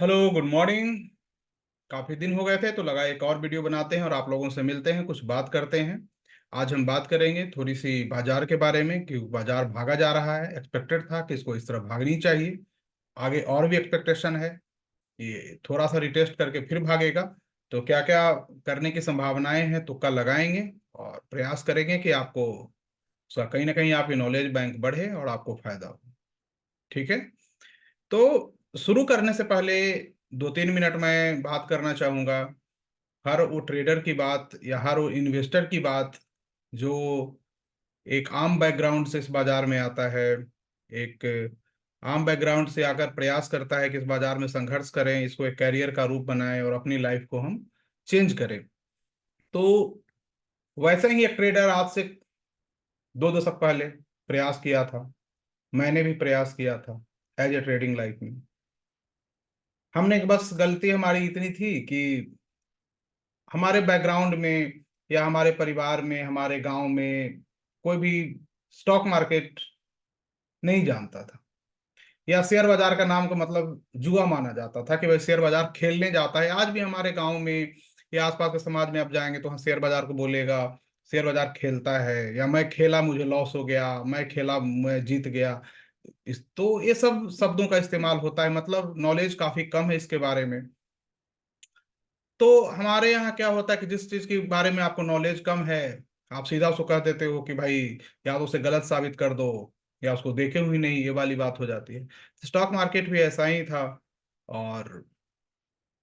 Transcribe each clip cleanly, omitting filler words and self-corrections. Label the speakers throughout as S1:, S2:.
S1: Hello, good morning. काफ़ी दिन हो गए थे तो लगा एक और वीडियो बनाते हैं और आप लोगों से मिलते हैं, कुछ बात करते हैं। आज हम बात करेंगे थोड़ी सी बाजार के बारे में कि बाजार भागा जा रहा है। एक्सपेक्टेड था कि इसको इस तरह भागनी चाहिए। आगे और भी एक्सपेक्टेशन है, ये थोड़ा सा रिटेस्ट करके फिर भागेगा। तो क्या क्या करने की संभावनाएं हैं, तुक्का लगाएंगे और प्रयास करेंगे कि आपको उसका कहीं ना कहीं आपकी नॉलेज बैंक बढ़े और आपको फायदा हो। ठीक है। तो शुरू करने से पहले 2-3 मिनट मैं बात करना चाहूँगा हर वो ट्रेडर की बात या हर वो इन्वेस्टर की बात जो एक आम बैकग्राउंड से इस बाजार में आता है। एक आम बैकग्राउंड से आकर प्रयास करता है कि इस बाजार में संघर्ष करें, इसको एक कैरियर का रूप बनाएं और अपनी लाइफ को हम चेंज करें। तो वैसे ही एक ट्रेडर आज से 2 दशक पहले प्रयास किया था। मैंने भी प्रयास किया था एज ए ट्रेडिंग लाइफ में। हमने बस गलती हमारी इतनी थी कि हमारे बैकग्राउंड में या हमारे परिवार में, हमारे गांव में कोई भी स्टॉक मार्केट नहीं जानता था, या शेयर बाजार का नाम का मतलब जुआ माना जाता था कि भाई शेयर बाजार खेलने जाता है। आज भी हमारे गांव में या आसपास के समाज में आप जाएंगे तो हाँ, शेयर बाजार को बोलेगा शेयर बाजार खेलता है, या मैं खेला मुझे लॉस हो गया, मैं खेला मैं जीत गया। इस तो ये सब शब्दों का इस्तेमाल होता है, मतलब नॉलेज काफी कम है इसके बारे में। तो हमारे यहाँ क्या होता है कि जिस चीज के बारे में आपको नॉलेज कम है, आप सीधा उसको कह देते हो कि भाई या तो उसे गलत साबित कर दो या उसको देखे हुई नहीं, ये वाली बात हो जाती है। स्टॉक मार्केट भी ऐसा ही था। और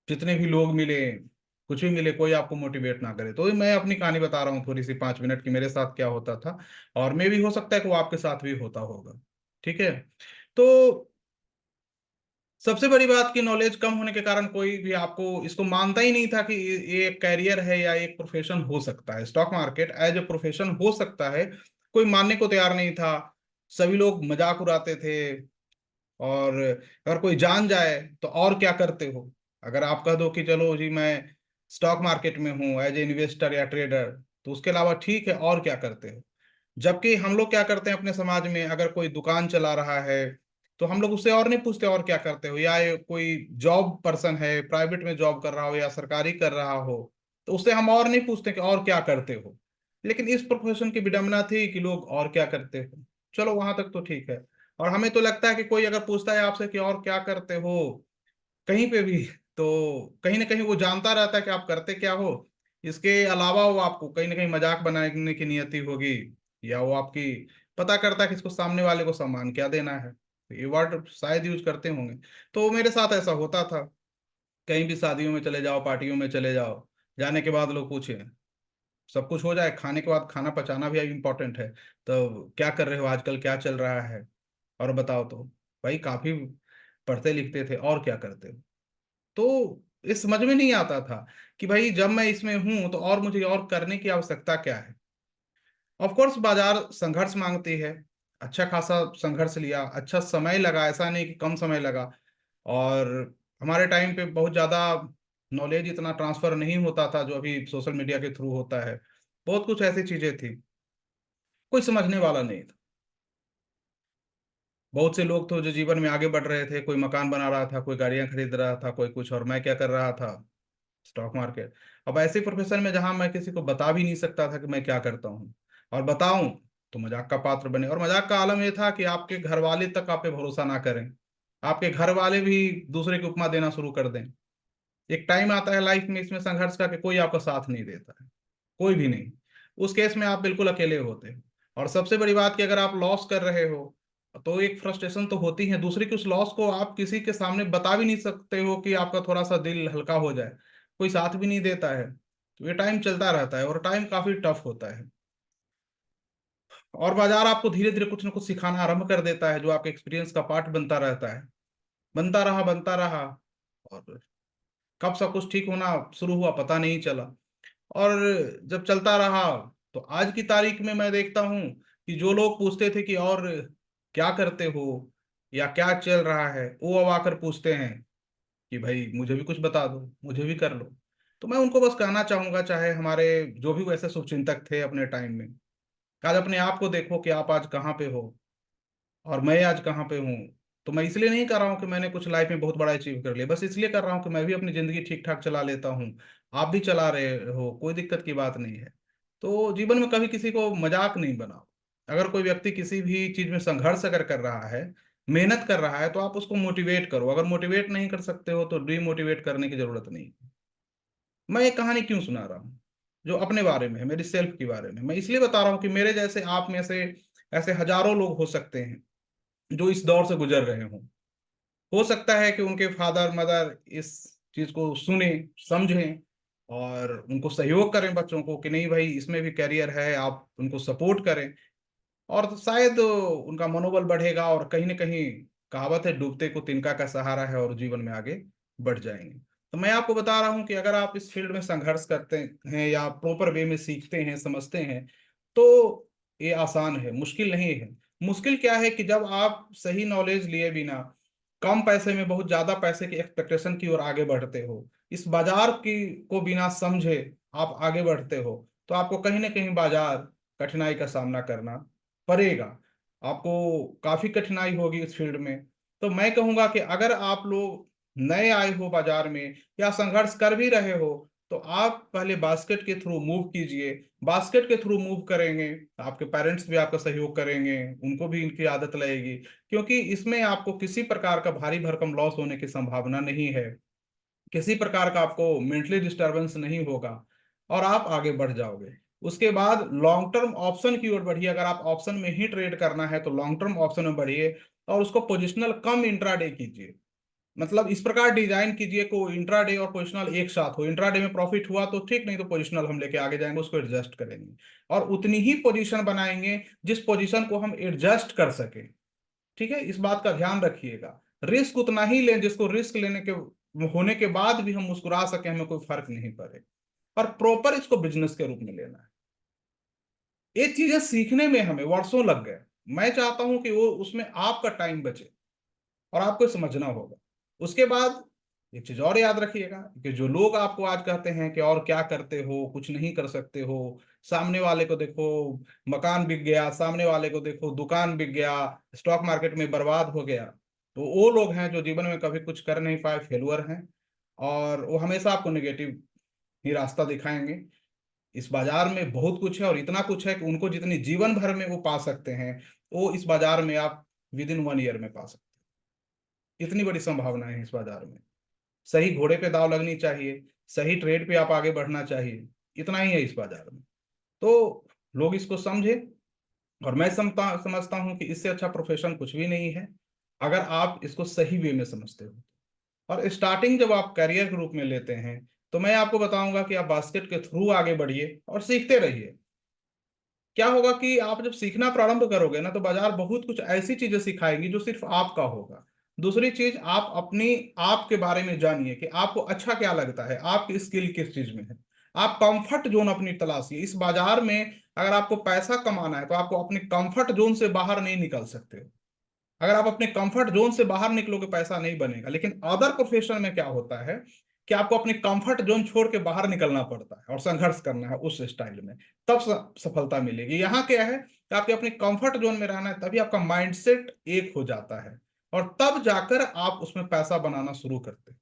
S1: जितने भी लोग मिले, कुछ भी मिले, कोई आपको मोटिवेट ना करे। तो मैं अपनी कहानी बता रहा हूँ थोड़ी सी, 5 मिनट की, मेरे साथ क्या होता था। और मे भी हो सकता है कि वो आपके साथ भी होता होगा। ठीक है। तो सबसे बड़ी बात की नॉलेज कम होने के कारण कोई भी आपको इसको मानता ही नहीं था कि ये एक कैरियर है या एक प्रोफेशन हो सकता है। Stock market as a profession हो सकता है, कोई मानने को तैयार नहीं था। सभी लोग मजाक उड़ाते थे। और अगर कोई जान जाए तो और क्या करते हो, अगर आप कह दो कि चलो जी मैं स्टॉक मार्केट में हूँ एज ए इन्वेस्टर या ट्रेडर, तो उसके अलावा ठीक है और क्या करते हो। जबकि हम लोग क्या करते हैं अपने समाज में, अगर कोई दुकान चला रहा है तो हम लोग उससे और नहीं पूछते और क्या करते हो, या ये कोई जॉब पर्सन है, प्राइवेट में जॉब कर रहा हो या सरकारी कर रहा हो, तो उससे हम और नहीं पूछते कि और क्या करते हो। लेकिन इस प्रोफेशन की विडंबना थी कि लोग और क्या करते हो। चलो वहां तक तो ठीक है। और हमें तो लगता है कि कोई अगर पूछता है आपसे कि और क्या करते हो कहीं पे भी, तो कहीं ना कहीं वो जानता रहता है कि आप करते क्या हो। इसके अलावा वो आपको कहीं ना कहीं मजाक बनाने की नियति होगी, या वो आपकी पता करता है कि इसको सामने वाले को सम्मान क्या देना है, तो ये वर्ड शायद यूज करते होंगे। तो मेरे साथ ऐसा होता था। कहीं भी शादियों में चले जाओ, पार्टियों में चले जाओ, जाने के बाद लोग पूछे, सब कुछ हो जाए, खाने के बाद खाना पचाना भी इम्पोर्टेंट है, तो क्या कर रहे हो आजकल, क्या चल रहा है, और बताओ। तो भाई काफी पढ़ते लिखते थे और क्या करते हो। तो ये समझ में नहीं आता था कि भाई जब मैं इसमें हूं तो और मुझे और करने की आवश्यकता क्या है। ऑफ कोर्स बाजार संघर्ष मांगती है। अच्छा खासा संघर्ष लिया, अच्छा समय लगा, ऐसा नहीं कि कम समय लगा। और हमारे टाइम पे बहुत ज़्यादा नॉलेज इतना ट्रांसफर नहीं होता था जो अभी सोशल मीडिया के थ्रू होता है। बहुत कुछ ऐसी चीज़ें थी, कोई समझने वाला नहीं था। बहुत से लोग तो जो जीवन में आगे बढ़ रहे थे, कोई मकान बना रहा था, कोई गाड़ियां खरीद रहा था, कोई कुछ, और मैं क्या कर रहा था, स्टॉक मार्केट। अब ऐसे प्रोफेशन में जहां मैं किसी को बता भी नहीं सकता था कि मैं क्या करता हूँ, और बताऊं तो मजाक का पात्र बने। और मजाक का आलम यह था कि आपके घर वाले तक आप पे भरोसा ना करें, आपके घर वाले भी दूसरे की उपमा देना शुरू कर दें। एक टाइम आता है लाइफ में इसमें संघर्ष का कि कोई आपका साथ नहीं देता है, कोई भी नहीं। उस केस में आप बिल्कुल अकेले होते हो। और सबसे बड़ी बात कि अगर आप लॉस कर रहे हो तो एक फ्रस्ट्रेशन तो होती है दूसरी की, उस लॉस को आप किसी के सामने बता भी नहीं सकते हो कि आपका थोड़ा सा दिल हल्का हो जाए। कोई साथ भी नहीं देता है, तो ये टाइम चलता रहता है और टाइम काफी टफ होता है। और बाजार आपको धीरे धीरे कुछ ना कुछ सिखाना आरंभ कर देता है जो आपके एक्सपीरियंस का पार्ट बनता रहता है। बनता रहा बनता रहा, और कब सब कुछ ठीक होना शुरू हुआ पता नहीं चला। और जब चलता रहा तो आज की तारीख में मैं देखता हूँ कि जो लोग पूछते थे कि और क्या करते हो या क्या चल रहा है, वो अब आकर पूछते हैं कि भाई मुझे भी कुछ बता दो, मुझे भी कर लो। तो मैं उनको बस कहना चाहूंगा, चाहे हमारे जो भी वैसे शुभचिंतक थे अपने टाइम में, आज अपने आप को देखो कि आप आज कहाँ पे हो और मैं आज कहाँ पे हूँ। तो मैं इसलिए नहीं कर रहा हूँ कि मैंने कुछ लाइफ में बहुत बड़ा अचीव कर लिया, बस इसलिए कर रहा हूँ कि मैं भी अपनी जिंदगी ठीक ठाक चला लेता हूँ, आप भी चला रहे हो, कोई दिक्कत की बात नहीं है। तो जीवन में कभी किसी को मजाक नहीं बनाओ। अगर कोई व्यक्ति किसी भी चीज में संघर्ष अगर कर रहा है, मेहनत कर रहा है, तो आप उसको मोटिवेट करो। अगर मोटिवेट नहीं कर सकते हो तो डीमोटिवेट करने की जरूरत नहीं। मैं एक कहानी क्यों सुना रहा हूँ जो अपने बारे में है, मेरी सेल्फ के बारे में? मैं इसलिए बता रहा हूँ कि मेरे जैसे आप में से ऐसे हजारों लोग हो सकते हैं जो इस दौर से गुजर रहे हों। हो सकता है कि उनके फादर मदर इस चीज को सुने, समझें और उनको सहयोग करें बच्चों को कि नहीं भाई इसमें भी करियर है, आप उनको सपोर्ट करें। और तो शायद उनका मनोबल बढ़ेगा और कहीं ना कहीं कहावत है डूबते को तिनका का सहारा है, और जीवन में आगे बढ़ जाएंगे। तो मैं आपको बता रहा हूं कि अगर आप इस फील्ड में संघर्ष करते हैं या प्रॉपर वे में सीखते हैं, समझते हैं, तो ये आसान है, मुश्किल नहीं है। मुश्किल क्या है कि जब आप सही नॉलेज लिए बिना कम पैसे में बहुत ज्यादा पैसे की एक्सपेक्टेशन की ओर आगे बढ़ते हो, इस बाजार की को बिना समझे आप आगे बढ़ते हो, तो आपको कहीं ना कहीं बाजार कठिनाई का सामना करना पड़ेगा। आपको काफी कठिनाई होगी इस फील्ड में। तो मैं कहूंगा कि अगर आप लोग नए आए हो बाजार में या संघर्ष कर भी रहे हो, तो आप पहले बास्केट के थ्रू मूव कीजिए। बास्केट के थ्रू मूव करेंगे, आपके पेरेंट्स भी आपका सहयोग करेंगे, उनको भी इनकी आदत लगेगी, क्योंकि इसमें आपको किसी प्रकार का भारी भरकम लॉस होने की संभावना नहीं है, किसी प्रकार का आपको मेंटली डिस्टरबेंस नहीं होगा और आप आगे बढ़ जाओगे। उसके बाद लॉन्ग टर्म ऑप्शन की ओर बढ़िए। अगर आप ऑप्शन में ही ट्रेड करना है तो लॉन्ग टर्म ऑप्शन में बढ़िए और उसको पोजिशनल कम इंट्राडे कीजिए। मतलब इस प्रकार डिजाइन कीजिए को इंट्राडे और पोजिशनल एक साथ हो। इंट्राडे में प्रॉफिट हुआ तो ठीक, नहीं तो पोजिशनल हम लेके आगे जाएंगे, उसको एडजस्ट करेंगे और उतनी ही पोजीशन बनाएंगे जिस पोजीशन को हम एडजस्ट कर सके। ठीक है, इस बात का ध्यान रखिएगा। रिस्क उतना ही लें जिसको रिस्क लेने के होने के बाद भी हम मुस्कुरा सके, हमें कोई फर्क नहीं पड़े। और प्रॉपर इसको बिजनेस के रूप में लेना है। ये चीजें सीखने में हमें वर्षों लग गए। मैं चाहता हूं कि वो उसमें आपका टाइम बचे और आपको समझना होगा। उसके बाद एक चीज और याद रखिएगा कि जो लोग आपको आज कहते हैं कि और क्या करते हो, कुछ नहीं कर सकते हो, सामने वाले को देखो मकान बिक गया, सामने वाले को देखो दुकान बिक गया, स्टॉक मार्केट में बर्बाद हो गया, तो वो लोग हैं जो जीवन में कभी कुछ कर नहीं पाए, फेलुअर हैं। और वो हमेशा आपको नेगेटिव ही रास्ता दिखाएंगे। इस बाजार में बहुत कुछ है और इतना कुछ है कि उनको जितनी जीवन भर में वो पा सकते हैं, वो इस बाजार में आप विद इन 1 ईयर में पा सकते हैं। इतनी बड़ी संभावना है इस बाजार में। सही घोड़े पे दाव लगनी चाहिए, सही ट्रेड पे आप आगे बढ़ना चाहिए, इतना ही है इस बाजार में। तो लोग इसको समझे। और मैं समझता हूं कि इससे अच्छा प्रोफेशन कुछ भी नहीं है अगर आप इसको सही वे में समझते हो। और स्टार्टिंग जब आप करियर के रूप में लेते हैं, तो मैं आपको बताऊंगा कि आप बास्केट के थ्रू आगे बढ़िए और सीखते रहिए। क्या होगा कि आप जब सीखना प्रारंभ करोगे ना, तो बाजार बहुत कुछ ऐसी चीजें सिखाएगी जो सिर्फ आपका होगा। दूसरी चीज, आप अपनी आप के बारे में जानिए कि आपको अच्छा क्या लगता है, आपकी स्किल किस चीज में है। आप कंफर्ट जोन अपनी तलाशिए इस बाजार में। अगर आपको पैसा कमाना है तो आपको अपने कंफर्ट जोन से बाहर नहीं निकल सकते हो। अगर आप अपने कंफर्ट जोन से बाहर निकलोगे पैसा नहीं बनेगा। लेकिन अदर प्रोफेशन में क्या होता है कि आपको अपने कंफर्ट जोन छोड़ के बाहर निकलना पड़ता है और संघर्ष करना है उस स्टाइल में, तब सफलता मिलेगी। यहाँ क्या है कि आपके अपने कंफर्ट जोन में रहना है, तभी आपका माइंडसेट एक हो जाता है और तब जाकर आप उसमें पैसा बनाना शुरू करते हैं।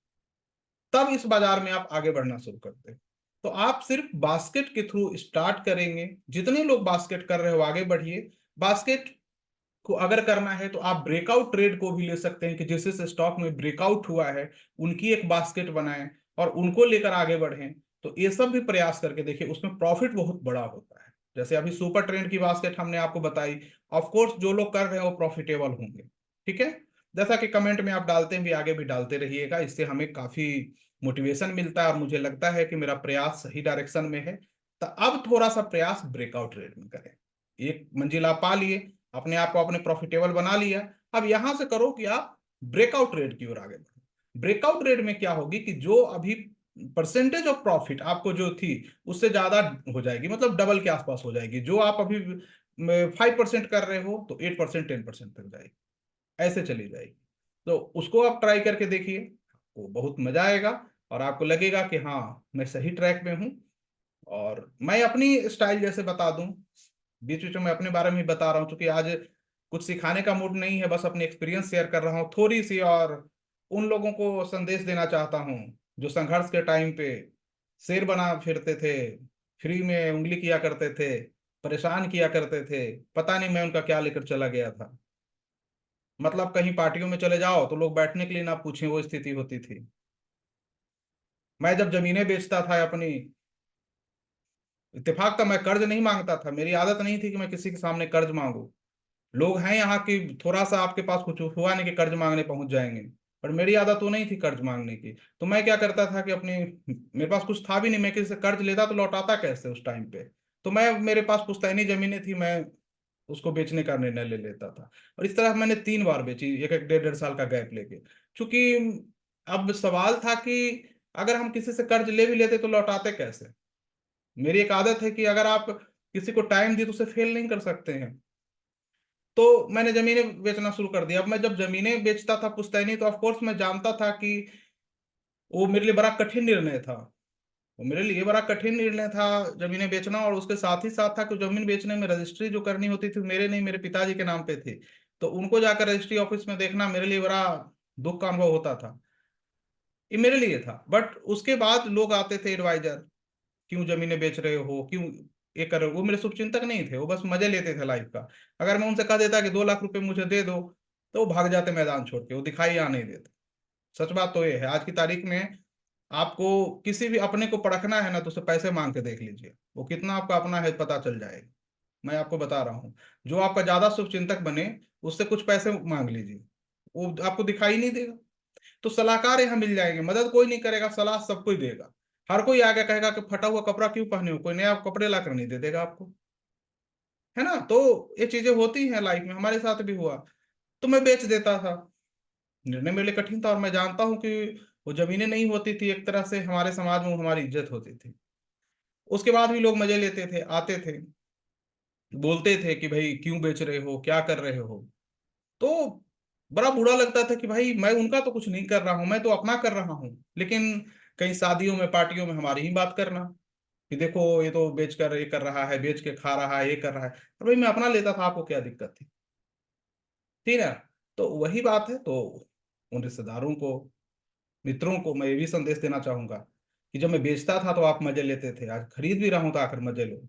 S1: तब इस बाजार में आप आगे बढ़ना शुरू करते हैं। तो आप सिर्फ बास्केट के थ्रू स्टार्ट करेंगे। जितने लोग बास्केट कर रहे हो आगे बढ़िए। बास्केट को अगर करना है तो आप ब्रेकआउट ट्रेड को भी ले सकते हैं कि जिस जिस स्टॉक में ब्रेकआउट हुआ है उनकी एक बास्केट बनाएं और उनको लेकर आगे बढ़ें। तो ये सब भी प्रयास करके देखिए, उसमें प्रॉफिट बहुत बड़ा होता है। जैसे अभी सुपर ट्रेंड की बास्केट हमने आपको बताई। ऑफ कोर्स जो लोग कर रहे हैं वो प्रॉफिटेबल होंगे। ठीक है, जैसा कि कमेंट में आप डालते हैं भी, आगे भी डालते रहिएगा, इससे हमें काफी मोटिवेशन मिलता है और मुझे लगता है कि मेरा प्रयास सही डायरेक्शन में है। तो अब थोड़ा सा प्रयास ब्रेकआउट ट्रेड में करें। एक मंजिल आप पा लिए, अपने आप को आपने प्रॉफिटेबल बना लिया। अब यहां से करो कि आप ब्रेकआउट ट्रेड की ओर आगे बढ़ो। ब्रेकआउट ट्रेड में क्या होगी कि जो अभी परसेंटेज ऑफ प्रॉफिट आपको जो थी उससे ज्यादा हो जाएगी, मतलब डबल के आसपास हो जाएगी। जो आप अभी 5% कर रहे हो तो 8% 10% तक जाएगी, ऐसे चली जाएगी। तो उसको आप ट्राई करके देखिए, आपको बहुत मजा आएगा और आपको लगेगा कि हाँ मैं सही ट्रैक में हूँ। और मैं अपनी स्टाइल जैसे बता दूं, बीच बीच में मैं अपने बारे में ही बता रहा हूँ क्योंकि आज कुछ सिखाने का मूड नहीं है, बस अपनी एक्सपीरियंस शेयर कर रहा हूँ थोड़ी सी, और उन लोगों को संदेश देना चाहता हूँ जो संघर्ष के टाइम पे शेर बना फिरते थे, फ्री में उंगली किया करते थे, परेशान किया करते थे। पता नहीं मैं उनका क्या लेकर चला गया था। मतलब कहीं पार्टियों में चले जाओ तो लोग बैठने के लिए ना पूछें, वो स्थिति होती थी। मैं जब जमीनें बेचता था अपनी, इत्तेफाक था, मैं कर्ज नहीं मांगता था। मेरी आदत नहीं थी कि मैं किसी के सामने कर्ज मांगू। लोग हैं यहाँ की, थोड़ा सा आपके पास कुछ हुआ नहीं कि कर्ज मांगने पहुंच जाएंगे। पर मेरी आदत तो नहीं थी कर्ज मांगने की। तो मैं क्या करता था कि अपनी, मेरे पास कुछ था भी नहीं, मैं किसी से कर्ज लेता तो लौटाता कैसे उस टाइम पे। तो मैं, मेरे पास पुश्तैनी जमीनें थी, मैं उसको बेचने का निर्णय ले लेता था। और इस तरह मैंने 3 बार बेची, एक एक डेढ़ डेढ़ साल का गैप लेके। क्योंकि अब सवाल था कि अगर हम किसी से कर्ज ले भी लेते तो लौटाते कैसे। मेरी एक आदत है कि अगर आप किसी को टाइम दी तो उसे फेल नहीं कर सकते हैं। तो मैंने जमीनें बेचना शुरू कर दिया। अब मैं जब जमीनें बेचता था पुश्तैनी, तो ऑफ कोर्स मैं जानता था कि वो मेरे लिए बड़ा कठिन निर्णय था। वो मेरे लिए बड़ा कठिन निर्णय था जमीनें बेचना। और उसके साथ ही साथ था कि जमीन बेचने में रजिस्ट्री जो करनी होती थी, मेरे नहीं, मेरे पिताजी के नाम पे थी। तो उनको जाकर रजिस्ट्री ऑफिस में देखना मेरे लिए बड़ा दुख का अनुभव होता था। ये मेरे लिए था। बट उसके बाद लोग आते थे एडवाइजर, क्यों जमीनें बेच रहे हो, क्यों ये कर रहे हो। वो मेरे शुभचिंतक नहीं थे, वो बस मजे लेते थे लाइफ का। अगर मैं उनसे कह देता कि 2 लाख रुपए मुझे दे दो, तो वो भाग जाते मैदान छोड़ के, वो दिखाई आने नहीं देते। सच बात तो ये है, आज की तारीख में आपको किसी भी अपने को परखना है ना, तो उसे पैसे मांग के देख लीजिए, वो कितना आपका अपना है पता चल जाएगा। मैं आपको बता रहा हूँ, जो आपका ज्यादा शुभचिंतक बने, उससे कुछ पैसे मांग लीजिए, वो आपको दिखाई नहीं देगा। तो सलाहकार यहाँ मिल जाएंगे, मदद कोई नहीं करेगा, सलाह सब कोई देगा। हर कोई आगे कहेगा कि फटा हुआ कपड़ा क्यों पहने हो, कोई नया कपड़े ला कर नहीं दे देगा आपको। है ना। तो ये चीजें होती हैं लाइफ में, हमारे साथ भी हुआ। तो मैं बेच देता था। निर्णय मेरे लिए कठिन था, और मैं जानता हूँ कि वो जमीनें नहीं होती थी, एक तरह से हमारे समाज में वो हमारी इज्जत होती थी। उसके बाद भी लोग मजे लेते थे, आते थे, बोलते थे कि भाई क्यों बेच रहे हो, क्या कर रहे हो। तो बड़ा बुरा लगता था कि भाई मैं उनका तो कुछ नहीं कर रहा हूं, मैं तो अपना कर रहा हूं। लेकिन कहीं शादियों में, पार्टियों में हमारी ही बात करना कि देखो ये तो बेच कर ये कर रहा है, बेच के खा रहा है, ये कर रहा है। और भाई मैं अपना लेता था, आपको क्या दिक्कत थी। ठीक है। तो वही बात है। तो उन रिश्तेदारों को, मित्रों को मैं ये भी संदेश देना चाहूंगा कि जब मैं बेचता था तो आप मजे लेते थे, आज खरीद भी रहा हूं तो आकर मजे लो।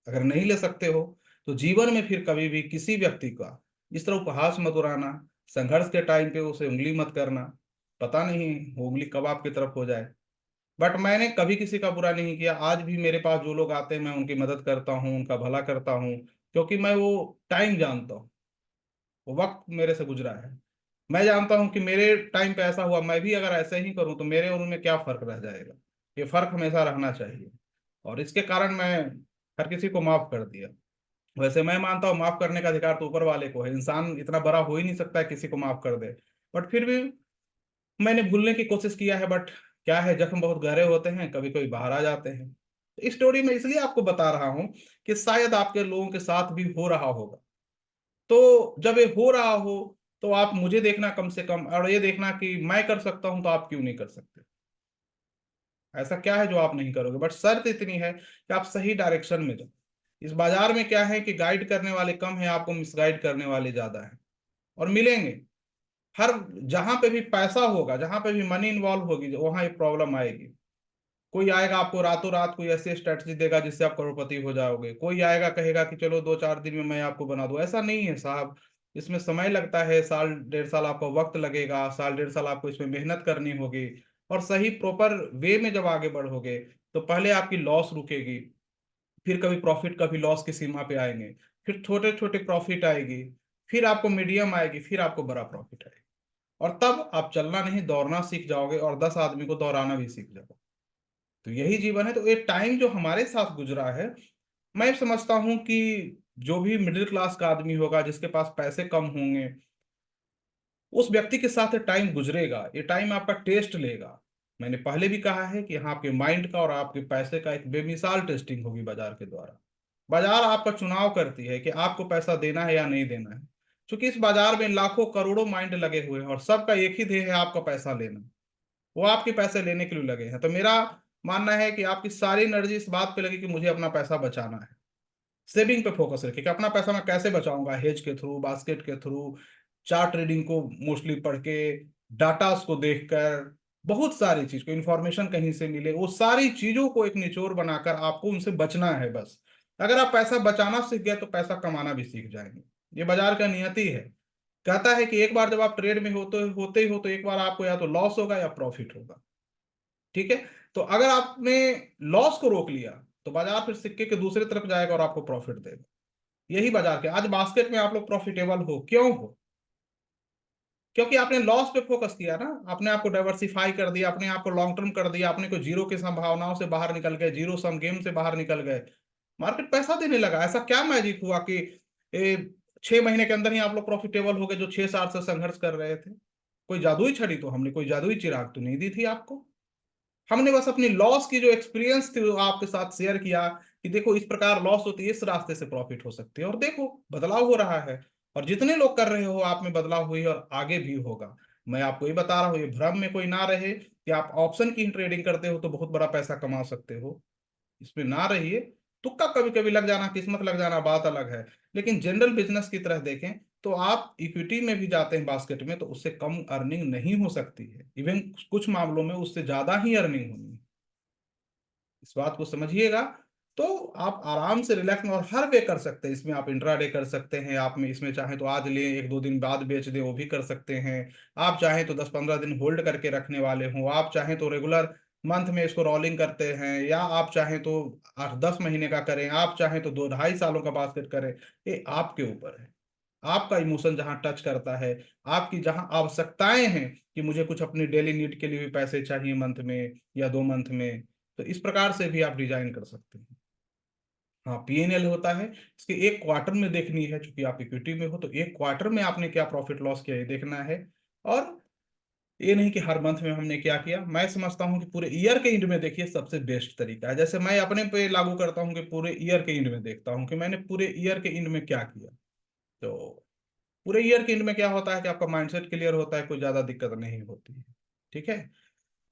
S1: अगर नहीं ले सकते हो तो जीवन में फिर कभी भी किसी व्यक्ति का इस तरह उपहास मत उड़ाना। संघर्ष के टाइम पे उसे उंगली मत करना। पता नहीं वो उंगली कब आपकी तरफ हो जाए। बट मैंने कभी किसी का बुरा नहीं किया। आज भी मेरे पास जो लोग आते हैं, मैं उनकी मदद करता हूँ, उनका भला करता हूँ। क्योंकि मैं वो टाइम जानता हूँ, वो वक्त मेरे से गुजरा है। मैं जानता हूं कि मेरे टाइम पे ऐसा हुआ, मैं भी अगर ऐसे ही करूं तो मेरे और उनमें क्या फर्क रह जाएगा। ये फर्क हमेशा रहना चाहिए। और इसके कारण मैं हर किसी को माफ कर दिया। वैसे मैं मानता हूँ माफ करने का अधिकार तो ऊपर वाले को है, इंसान इतना बड़ा हो ही नहीं सकता है किसी को माफ कर दे। बट फिर भी मैंने भूलने की कोशिश किया है। बट क्या है, जख्म बहुत गहरे होते हैं, कभी कभी बाहर आ जाते हैं। तो इस स्टोरी में इसलिए आपको बता रहा हूं कि शायद आपके लोगों के साथ भी हो रहा होगा। तो जब ये हो रहा हो, तो आप मुझे देखना कम से कम, और ये देखना कि मैं कर सकता हूं तो आप क्यों नहीं कर सकते। ऐसा क्या है जो आप नहीं करोगे। बट शर्त इतनी है कि आप सही डायरेक्शन में जाओ। इस बाजार में क्या है कि गाइड करने वाले कम हैं, आपको मिसगाइड करने वाले ज्यादा हैं। और मिलेंगे। हर जहां पे भी पैसा होगा, जहां पे भी मनी इन्वॉल्व होगी, वहां ये प्रॉब्लम आएगी। कोई आएगा आपको रातों रात कोई ऐसी स्ट्रेटजी देगा जिससे आप करोड़पति हो जाओगे। कोई आएगा कहेगा कि चलो 2 4 दिन में मैं आपको बना दूं। ऐसा नहीं है साहब। इसमें समय लगता है, साल डेढ़ साल आपका वक्त लगेगा, साल डेढ़ साल आपको इसमें मेहनत करनी होगी। और सही प्रॉपर वे में जब आगे बढ़ोगे, तो पहले आपकी लॉस रुकेगी, फिर कभी प्रॉफिट, कभी लॉस की सीमा पे आएंगे, फिर छोटे छोटे प्रॉफिट आएगी, फिर आपको मीडियम आएगी, फिर आपको बड़ा प्रॉफिट आएगा। और तब आप चलना नहीं, दौड़ना सीख जाओगे, और 10 आदमी को दौड़ाना भी सीख जाओगे। तो यही जीवन है। तो ये टाइम जो हमारे साथ गुजरा है, मैं समझता हूं कि जो भी मिडिल क्लास का आदमी होगा, जिसके पास पैसे कम होंगे, उस व्यक्ति के साथ टाइम गुजरेगा, ये टाइम आपका टेस्ट लेगा। मैंने पहले भी कहा है कि यहाँ आपके माइंड का और आपके पैसे का एक बेमिसाल टेस्टिंग होगी बाजार के द्वारा। बाजार आपका चुनाव करती है कि आपको पैसा देना है या नहीं देना है। क्योंकि इस बाजार में लाखों करोड़ों माइंड लगे हुए हैं, और सबका एक ही ध्येय है, आपका पैसा लेना। वो आपके पैसे लेने के लिए लगे हैं। तो मेरा मानना है कि आपकी सारी एनर्जी इस बात पे लगे कि मुझे अपना पैसा बचाना है। सेविंग पे फोकस रखिए कि अपना पैसा मैं कैसे बचाऊंगा, हेज के थ्रू, बास्केट के थ्रू, चार्ट ट्रेडिंग को मोस्टली पढ़ के, डाटास को देखकर, बहुत सारी चीज को इंफॉर्मेशन कहीं से मिले, वो सारी चीजों को एक निचोड़ बनाकर आपको उनसे बचना है बस। अगर आप पैसा बचाना सीख गए तो पैसा कमाना भी सीख जाएंगे। ये बाजार का नियति है। कहता है कि एक बार जब आप ट्रेड में होते ही हो तो एक बार आपको या तो लॉस होगा या प्रॉफिट होगा। ठीक है। तो अगर आपने लॉस को रोक लिया तो बाजार फिर सिक्के के दूसरे तरफ जाएगा और आपको प्रॉफिट देगा। यही बाजार के आज बास्केट में आप लोग प्रॉफिटेबल हो, क्यों हो? क्योंकि आपने लॉस पे फोकस किया ना, आपने आपको डाइवर्सिफाई कर दिया, अपने आप को लॉन्ग टर्म कर दिया, अपने को जीरो की संभावनाओं से बाहर निकल गए, जीरो सम गेम से बाहर निकल गए, मार्केट पैसा देने लगा। ऐसा क्या मैजिक हुआ कि 6 महीने के अंदर ही आप लोग प्रॉफिटेबल हो गए जो 6 साल से संघर्ष कर रहे थे? कोई जादुई छड़ी तो हमने, कोई जादुई चिराग तो नहीं दी थी आपको। हमने बस अपनी लॉस की जो एक्सपीरियंस थी वो आपके साथ शेयर किया कि देखो इस प्रकार लॉस होती है, इस रास्ते से प्रॉफिट हो सकती है, और देखो बदलाव हो रहा है। और जितने लोग कर रहे हो आप में बदलाव हुई है और आगे भी होगा। मैं आपको ये बता रहा हूँ, ये भ्रम में कोई ना रहे कि आप ऑप्शन की ट्रेडिंग करते हो तो बहुत बड़ा पैसा कमा सकते हो। इसमें ना रहिए। तुक्का कभी कभी लग जाना, किस्मत लग जाना बात अलग है। लेकिन जनरल बिजनेस की तरह देखें तो आप इक्विटी में भी जाते हैं बास्केट में तो उससे कम अर्निंग नहीं हो सकती है, इवन कुछ मामलों में उससे ज्यादा ही अर्निंग होनी है। इस बात को समझिएगा। तो आप आराम से रिलैक्स में और हर वे कर सकते हैं। इसमें आप इंट्राडे कर सकते हैं, आप में इसमें चाहे तो आज ले 1-2 दिन बाद बेच दें, वो भी कर सकते हैं। आप चाहें तो 10-15 दिन होल्ड करके रखने वाले हों, आप चाहें तो रेगुलर मंथ में इसको रोलिंग करते हैं, या आप चाहें तो 8-10 महीने का करें, आप चाहें तो 2-2.5 सालों का बास्केट करें। ये आपके ऊपर है। आपका इमोशन जहां टच करता है, आपकी जहां आवश्यकताएं हैं कि मुझे कुछ अपनी डेली नीड के लिए भी पैसे चाहिए मंथ में या 2 मंथ में, तो इस प्रकार से भी आप डिजाइन कर सकते हैं। हाँ, पीएनएल होता है, इसके एक क्वार्टर में देखनी है, क्योंकि आप इक्विटी में हो तो एक क्वार्टर में आपने क्या प्रॉफिट लॉस किया ये देखना है। और ये नहीं कि हर मंथ में हमने क्या किया। मैं समझता हूँ कि पूरे ईयर के एंड में देखिए सबसे बेस्ट तरीका है। जैसे मैं अपने पे लागू करता हूँ कि पूरे ईयर के एंड में देखता हूँ कि मैंने पूरे ईयर के एंड में क्या किया। तो पूरे ईयर के एंड में क्या होता है कि आपका माइंडसेट क्लियर होता है, कोई ज्यादा दिक्कत नहीं होती है। ठीक है।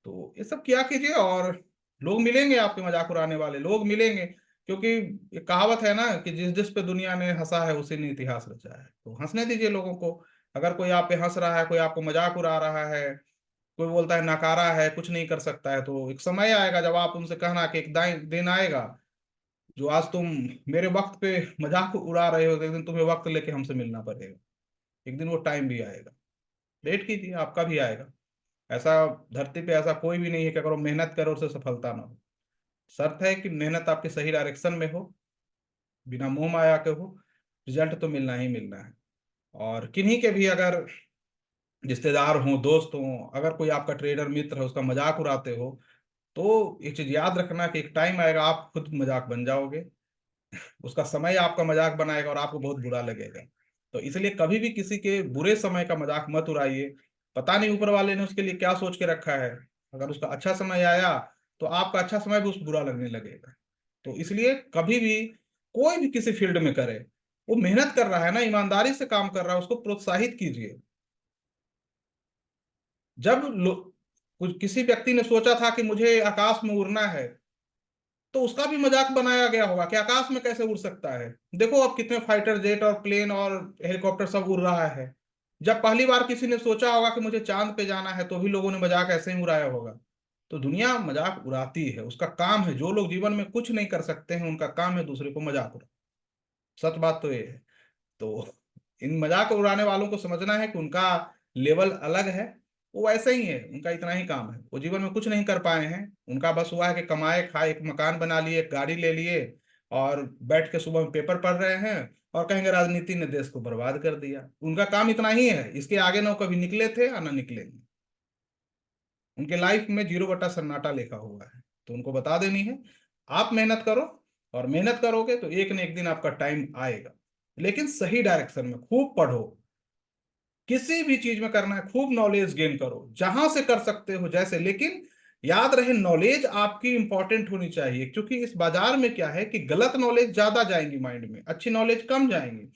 S1: तो ये सब किया कीजिए, और लोग मिलेंगे आपके, मजाक उड़ाने वाले लोग मिलेंगे, क्योंकि ये कहावत है ना कि जिस जिस पे दुनिया ने हंसा है उसी ने इतिहास रचा है। तो हंसने दीजिए लोगों को। अगर कोई आप पे हंस रहा है, कोई आपको मजाक उड़ा रहा है, कोई बोलता है नकारा है, कुछ नहीं कर सकता है, तो एक समय आएगा जब आप उनसे कहना कि एक दिन आएगा जो आज तुम मेरे वक्त पे मजाक उड़ा रहे हो, तो एक दिन तुम्हें वक्त लेके हमसे मिलना पड़ेगा। एक दिन वो टाइम भी आएगा। वेट कीजिए, आपका भी आएगा। ऐसा धरती पे ऐसा कोई भी नहीं है कि अगर वो मेहनत करे उससे सफलता ना हो। शर्त है कि मेहनत आपके सही डायरेक्शन में हो, बिना मोह माया के हो। रिजल्ट तो मिलना ही मिलना है। और किन्हीं के भी अगर रिश्तेदार हों, दोस्त हों, अगर कोई आपका ट्रेडर मित्र है उसका मजाक उड़ाते हो, तो एक चीज याद रखना कि एक टाइम आएगा आप खुद मजाक बन जाओगे। उसका समय आपका मजाक बनाएगा और आपको बहुत बुरा लगेगा। तो इसलिए कभी भी किसी के बुरे समय का मजाक मत उड़ाइए। पता नहीं ऊपर वाले ने उसके लिए क्या सोच के रखा है। अगर उसका अच्छा समय आया तो आपका अच्छा समय भी उस बुरा लगने लगेगा। तो इसलिए कभी भी कोई भी किसी फील्ड में करे, वो मेहनत कर रहा है ना, ईमानदारी से काम कर रहा है, उसको प्रोत्साहित कीजिए। जब कुछ किसी व्यक्ति ने सोचा था कि मुझे आकाश में उड़ना है, तो उसका भी मजाक बनाया गया होगा कि आकाश में कैसे उड़ सकता है। देखो अब कितने फाइटर जेट और प्लेन और हेलीकॉप्टर सब उड़ रहा है। जब पहली बार किसी ने सोचा होगा कि मुझे चांद पे जाना है तो भी लोगों ने मजाक ऐसे ही उड़ाया होगा। तो दुनिया मजाक उड़ाती है, उसका काम है। जो लोग जीवन में कुछ नहीं कर सकते हैं उनका काम है दूसरे को मजाक उड़ा। सच बात तो ये है। तो इन मजाक उड़ाने वालों को समझना है कि उनका लेवल अलग है। वो वैसे ही है, उनका इतना ही काम है, वो जीवन में कुछ नहीं कर पाए हैं। उनका बस हुआ है कि कमाए खाए, एक मकान बना लिए, एक गाड़ी ले लिए, और बैठ के सुबह में पेपर पढ़ रहे हैं और कहेंगे राजनीति ने देश को बर्बाद कर दिया। उनका काम इतना ही है, इसके आगे ना वो कभी निकले थे या ना निकलेंगे। उनके लाइफ में 0 बटा सन्नाटा लिखा हुआ है। तो उनको बता देनी है, आप मेहनत करो, और मेहनत करोगे तो एक न एक दिन आपका टाइम आएगा। लेकिन सही डायरेक्शन में खूब पढ़ो। किसी भी चीज में करना है खूब नॉलेज गेन करो, जहां से कर सकते हो जैसे, लेकिन याद रहे नॉलेज आपकी इंपॉर्टेंट होनी चाहिए। क्योंकि इस बाजार में क्या है कि गलत नॉलेज ज्यादा जाएंगी माइंड में, अच्छी नॉलेज कम जाएंगी।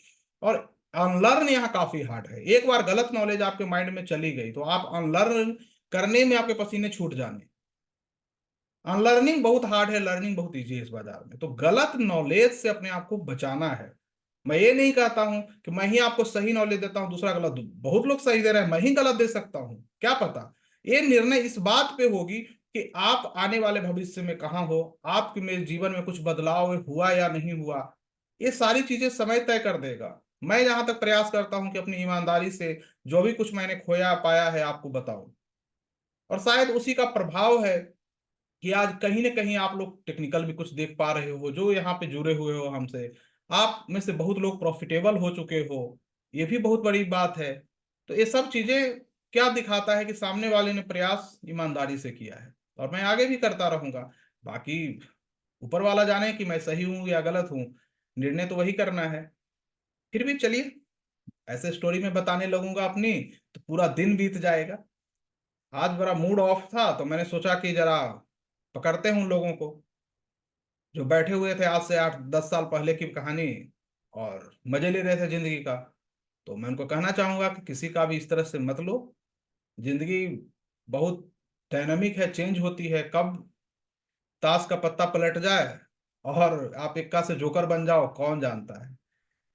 S1: और अनलर्न यहाँ काफी हार्ड है। एक बार गलत नॉलेज आपके माइंड में चली गई तो आप अनलर्न करने में आपके पसीने छूट जाने। अनलर्निंग बहुत हार्ड है, लर्निंग बहुत इजी है इस बाजार में। तो गलत नॉलेज से अपने आप को बचाना है। मैं ये नहीं कहता हूं कि मैं ही आपको सही नॉलेज देता हूं, दूसरा गलत। बहुत लोग सही दे रहे हैं, मैं ही गलत दे सकता हूं, क्या पता। ये निर्णय इस बात पे होगी कि आप आने वाले भविष्य में कहाँ हो, आपके में जीवन में कुछ बदलाव हुआ या नहीं हुआ। ये सारी चीजें समय तय कर देगा। मैं जहां तक प्रयास करता हूं कि अपनी ईमानदारी से जो भी कुछ मैंने खोया पाया है आपको बताऊं। और शायद उसी का प्रभाव है कि आज कहीं ना कहीं आप लोग टेक्निकल भी कुछ देख पा रहे हो, जो यहाँ पे जुड़े हुए हो हमसे। आप में से बहुत लोग प्रॉफिटेबल हो चुके हो, ये भी बहुत बड़ी बात है। तो ये सब चीजें क्या दिखाता है कि सामने वाले ने प्रयास ईमानदारी से किया है, और मैं आगे भी करता रहूंगा। बाकी ऊपर वाला जाने कि मैं सही हूं या गलत हूं, निर्णय तो वही करना है। फिर भी चलिए, ऐसे स्टोरी में बताने लगूंगा अपनी तो पूरा दिन बीत जाएगा। आज बड़ा मूड ऑफ था तो मैंने सोचा कि जरा पकड़ते हैं उन लोगों को जो बैठे हुए थे आज से 8-10 साल पहले की कहानी, और मजे ले रहे थे जिंदगी का। तो मैं उनको कहना चाहूंगा कि किसी का भी इस तरह से मत लो। जिंदगी बहुत डायनामिक है, चेंज होती है। कब ताश का पत्ता पलट जाए और आप इक्का से जोकर बन जाओ, कौन जानता है।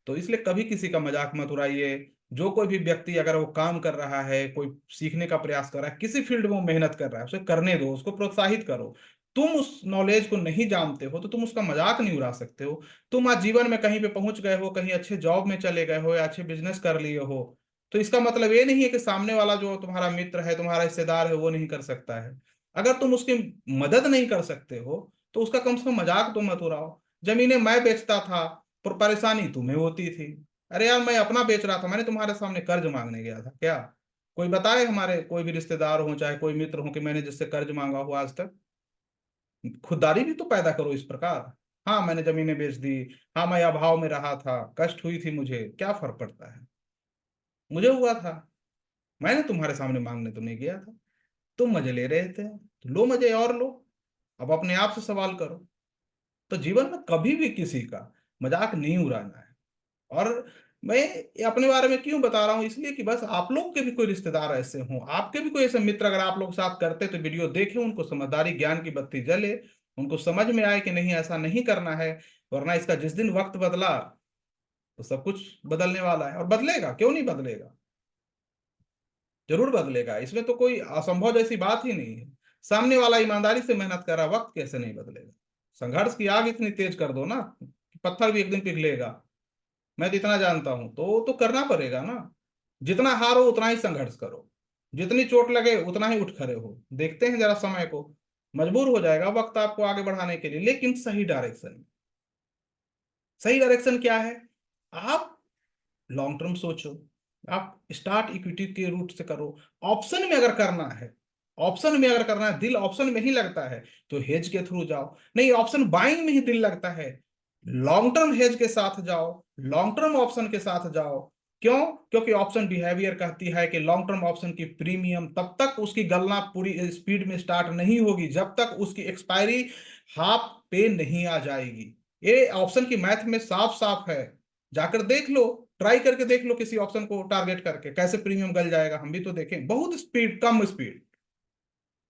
S1: तो इसलिए कभी किसी का मजाक मत उड़ाइए। जो कोई भी व्यक्ति अगर वो काम कर रहा है, कोई सीखने का प्रयास कर रहा है, किसी फील्ड में वो मेहनत कर रहा है, उसे करने दो, उसको प्रोत्साहित करो। तुम उस नॉलेज को नहीं जानते हो तो तुम उसका मजाक नहीं उड़ा सकते हो। तुम आज जीवन में कहीं पे पहुंच गए हो, कहीं अच्छे जॉब में चले गए हो या अच्छे बिजनेस कर लिए हो, तो इसका मतलब ये नहीं है कि सामने वाला जो तुम्हारा मित्र है, तुम्हारा रिश्तेदार है, वो नहीं कर सकता है। अगर तुम उसकी मदद नहीं कर सकते हो तो उसका कम से कम मजाक तो मत उड़ाओ। जमीनें मैं बेचता था, पर परेशानी तुम्हें होती थी। अरे यार, मैं अपना बेच रहा था, मैंने तुम्हारे सामने कर्ज मांगने गया था क्या? कोई बताए हमारे कोई भी रिश्तेदार हो चाहे कोई मित्र हो कि मैंने जिससे कर्ज मांगा हो आज तक? खुददारी भी तो पैदा करो इस प्रकार। हाँ, मैंने जमीनें बेच दी। हाँ, मैं अभाव में रहा था, कष्ट हुई थी मुझे, क्या फर्क पड़ता है? मुझे हुआ था, मैंने तुम्हारे सामने मांगने तो नहीं गया था। तुम मजे ले रहे थे तो लो मजे और लो। अब अपने आप से सवाल करो। तो जीवन में कभी भी किसी का मजाक नहीं उड़ाना है। और मैं ये अपने बारे में क्यों बता रहा हूँ, इसलिए कि बस आप लोग के भी कोई रिश्तेदार ऐसे हों, आपके भी कोई ऐसे मित्र अगर आप लोग साथ करते तो वीडियो देखें, उनको समझदारी ज्ञान की बत्ती जले, उनको समझ में आए कि नहीं ऐसा नहीं करना है। वरना इसका जिस दिन वक्त बदला तो सब कुछ बदलने वाला है, और बदलेगा, क्यों नहीं बदलेगा, जरूर बदलेगा। इसमें तो कोई असंभव जैसी बात ही नहीं है। सामने वाला ईमानदारी से मेहनत कर रहा, वक्त कैसे नहीं बदलेगा। संघर्ष की आग इतनी तेज कर दो ना कि पत्थर भी एक दिन पिघलेगा। मैं तो इतना जानता हूं, तो करना पड़ेगा ना। जितना हारो उतना ही संघर्ष करो, जितनी चोट लगे उतना ही उठ खड़े हो। देखते हैं जरा समय को, मजबूर हो जाएगा वक्त आपको आगे बढ़ाने के लिए, लेकिन सही डायरेक्शन में। सही डायरेक्शन क्या है? आप लॉन्ग टर्म सोचो। आप स्टार्ट इक्विटी के रूट से करो। ऑप्शन में अगर करना है, ऑप्शन में अगर करना है, दिल ऑप्शन में ही लगता है तो हेज के थ्रू जाओ। नहीं, ऑप्शन बाइंग में ही दिल लगता है, लॉन्ग टर्म हेज के साथ जाओ, लॉन्ग टर्म ऑप्शन के साथ जाओ। क्यों? क्योंकि ऑप्शन बिहेवियर कहती है कि लॉन्ग टर्म ऑप्शन की प्रीमियम तब तक उसकी गलना पूरी स्पीड में स्टार्ट नहीं होगी जब तक उसकी एक्सपायरी हाफ पे नहीं आ जाएगी। ये ऑप्शन की मैथ में साफ साफ है। जाकर देख लो, ट्राई करके देख लो, किसी ऑप्शन को टारगेट करके कैसे प्रीमियम गल जाएगा, हम भी तो देखें। बहुत स्पीड, कम स्पीड,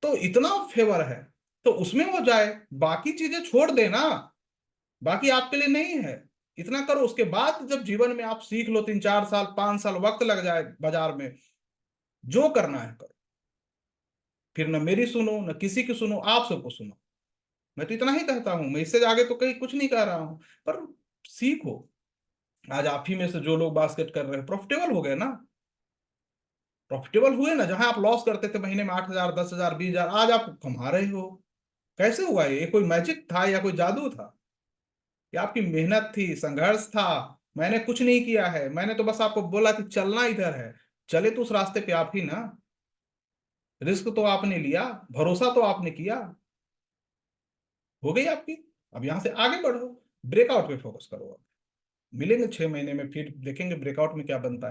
S1: तो इतना फेवर है तो उसमें वो जाए। बाकी चीजें छोड़ देना, बाकी आपके लिए नहीं है। इतना करो, उसके बाद जब जीवन में आप सीख लो, 3-4 साल 5 साल वक्त लग जाए बाजार में, जो करना है करो। फिर न मेरी सुनो न किसी की सुनो, आप सबको सुनो। मैं तो इतना ही कहता हूं, मैं इससे आगे तो कहीं कुछ नहीं कह रहा हूं। पर सीखो। आज आप ही में से जो लोग बास्केट कर रहे हैं प्रॉफिटेबल हो गए ना, प्रॉफिटेबल हुए ना। जहां आप लॉस करते थे महीने में 8,000 10,000 20,000, आज आप कमा रहे हो। कैसे हुआ ये? कोई मैजिक था या कोई जादू था? कि आपकी मेहनत थी, संघर्ष था। मैंने कुछ नहीं किया है, मैंने तो बस आपको बोला कि चलना इधर है। चले तो उस रास्ते पे आप ही ना। रिस्क तो आपने लिया, भरोसा तो आपने किया। हो गई आपकी। अब यहां से आगे बढ़ो, ब्रेकआउट पे फोकस करो। अब मिलेंगे 6 महीने में, फिर देखेंगे ब्रेकआउट में क्या बनता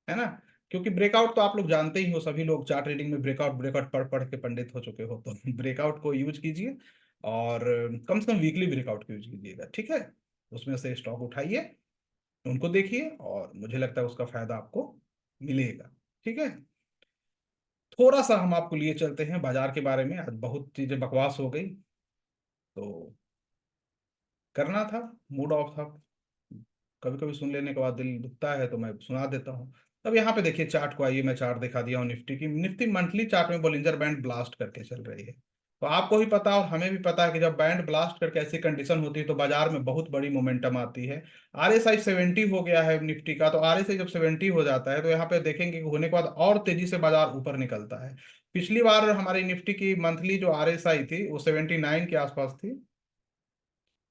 S1: है ना। क्योंकि ब्रेकआउट तो आप लोग जानते ही हो, सभी लोग चार्ट रीडिंग में ब्रेकआउट ब्रेकआउट पढ़ पढ़ के पंडित हो चुके हो। तो ब्रेकआउट को यूज कीजिए, और कम से कम वीकली ब्रेकआउट को यूज कीजिएगा, ठीक है। उसमें से स्टॉक उठाइए, उनको देखिए, और मुझे लगता है उसका फायदा आपको मिलेगा, ठीक है। थोड़ा सा हम आपको लिए चलते हैं बाजार के बारे में। आज बहुत चीजें बकवास हो गई, तो करना था, मूड ऑफ था। कभी कभी सुन लेने के बाद दिल दुखता है, तो मैं सुना देता हूँ। अब यहाँ पे देखिए चार्ट को, आइए मैं चार्ट दिखा दिया हूँ निफ्टी की। निफ्टी मंथली चार्ट में बॉलिंजर बैंड ब्लास्ट करके चल रही है। तो आपको भी पता और हमें भी पता है कि जब बैंड ब्लास्ट करके ऐसी कंडीशन होती है तो बाजार में बहुत बड़ी मोमेंटम आती है। RSI 70 हो गया है निफ्टी का, तो RSI जब 70 हो जाता है तो यहाँ पे देखेंगे कि होने के बाद और तेजी से बाजार ऊपर निकलता है। पिछली बार हमारी निफ्टी की मंथली जो RSI थी वो 79 के आसपास थी,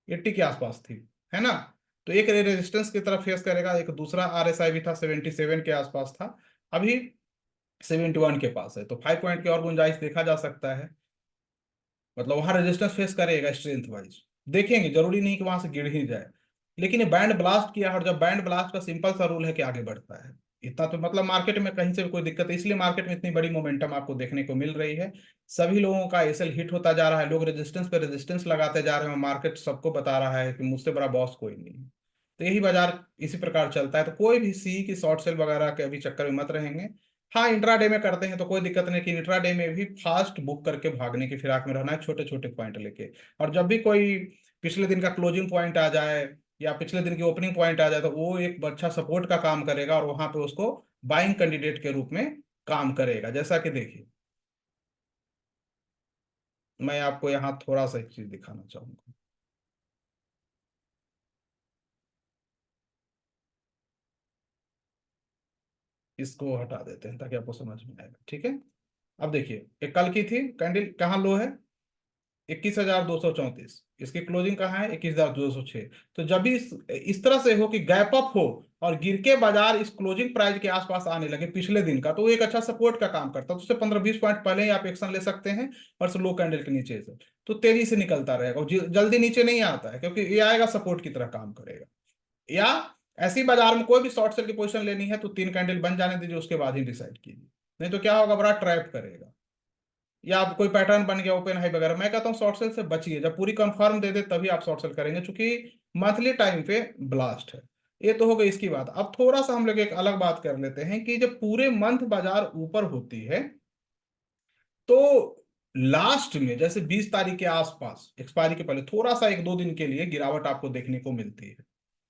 S1: 80 के आसपास थी, है ना। तो एक रेजिस्टेंस की तरफ फेस करेगा, एक दूसरा RSI भी था 77 के आसपास था। अभी 71 के पास है, तो 5 पॉइंट की और गुंजाइश देखा जा सकता है। मतलब वहां रेजिस्टेंस फेस करेगा स्ट्रेंथ वाइज, देखेंगे, जरूरी नहीं कि वहां से गिर ही जाए। लेकिन ये बैंड ब्लास्ट किया है, और जब बैंड ब्लास्ट का सिंपल सा रूल है कि आगे बढ़ता है। इतना तो मतलब मार्केट में कहीं से भी कोई दिक्कत है, इसलिए मार्केट में इतनी बड़ी मोमेंटम आपको देखने को मिल रही है। सभी लोगों का एसएल हिट होता जा रहा है, लोग रेजिस्टेंस पे रेजिस्टेंस लगाते जा रहे हैं, मार्केट सबको बता रहा है कि मुझसे बड़ा बॉस कोई नहीं है। तो यही बाजार इसी प्रकार चलता है। तो कोई भी सी की शॉर्ट सेल वगैरह के अभी चक्कर में मत रहेंगे। हाँ, इंट्राडे में करते हैं तो कोई दिक्कत नहीं, कि इंट्राडे में भी फास्ट बुक करके भागने की फिराक में रहना है, छोटे छोटे पॉइंट लेके। और जब भी कोई पिछले दिन का क्लोजिंग पॉइंट आ जाए या पिछले दिन की ओपनिंग पॉइंट आ जाए, तो वो एक अच्छा सपोर्ट का काम करेगा और वहां पे उसको बाइंग कैंडिडेट के रूप में काम करेगा। जैसा कि देखिए, मैं आपको यहाँ थोड़ा सा एक चीज दिखाना चाहूंगा। इसको हटा देते हैं ताकि आपको समझ में आएगा, ठीक है। अब देखिए, एक कल की थी कैंडल, कहाँ लो है? 21,234। इसकी क्लोजिंग कहाँ है? 21,206। तो जब भी इस तरह से हो कि गैप अप हो और गिर के बाजार इस क्लोजिंग प्राइस के आसपास आने लगे पिछले दिन का, तो वो एक अच्छा सपोर्ट का काम करता है। तो उससे 15-20 पॉइंट पहले ही आप एक्शन ले सकते हैं, और लो कैंडल के नीचे से तो तेजी से निकलता रहेगा, और जल्दी नीचे नहीं आता है, क्योंकि ये आएगा सपोर्ट की तरह काम करेगा। या ऐसी बाजार में कोई भी शॉर्ट सेल की पोजीशन लेनी है तो 3 कैंडल बन जाने दीजिए, उसके बाद ही डिसाइड कीजिए। नहीं तो क्या होगा, बड़ा ट्रैप करेगा। या आप कोई पैटर्न बन गया ओपन हाई वगैरह, मैं कहता हूँ शॉर्ट सेल से बचिए, जब पूरी कंफर्म दे दे तभी आप शॉर्ट सेल करेंगे, क्योंकि मंथली टाइम पे ब्लास्ट है। ये तो हो गई इसकी बात। अब थोड़ा सा हम लोग एक अलग बात कर लेते हैं कि जब पूरे मंथ बाजार ऊपर होती है, तो लास्ट में जैसे 20 तारीख के आसपास एक्सपायरी के पहले थोड़ा सा 1-2 दिन के लिए गिरावट आपको देखने को मिलती है।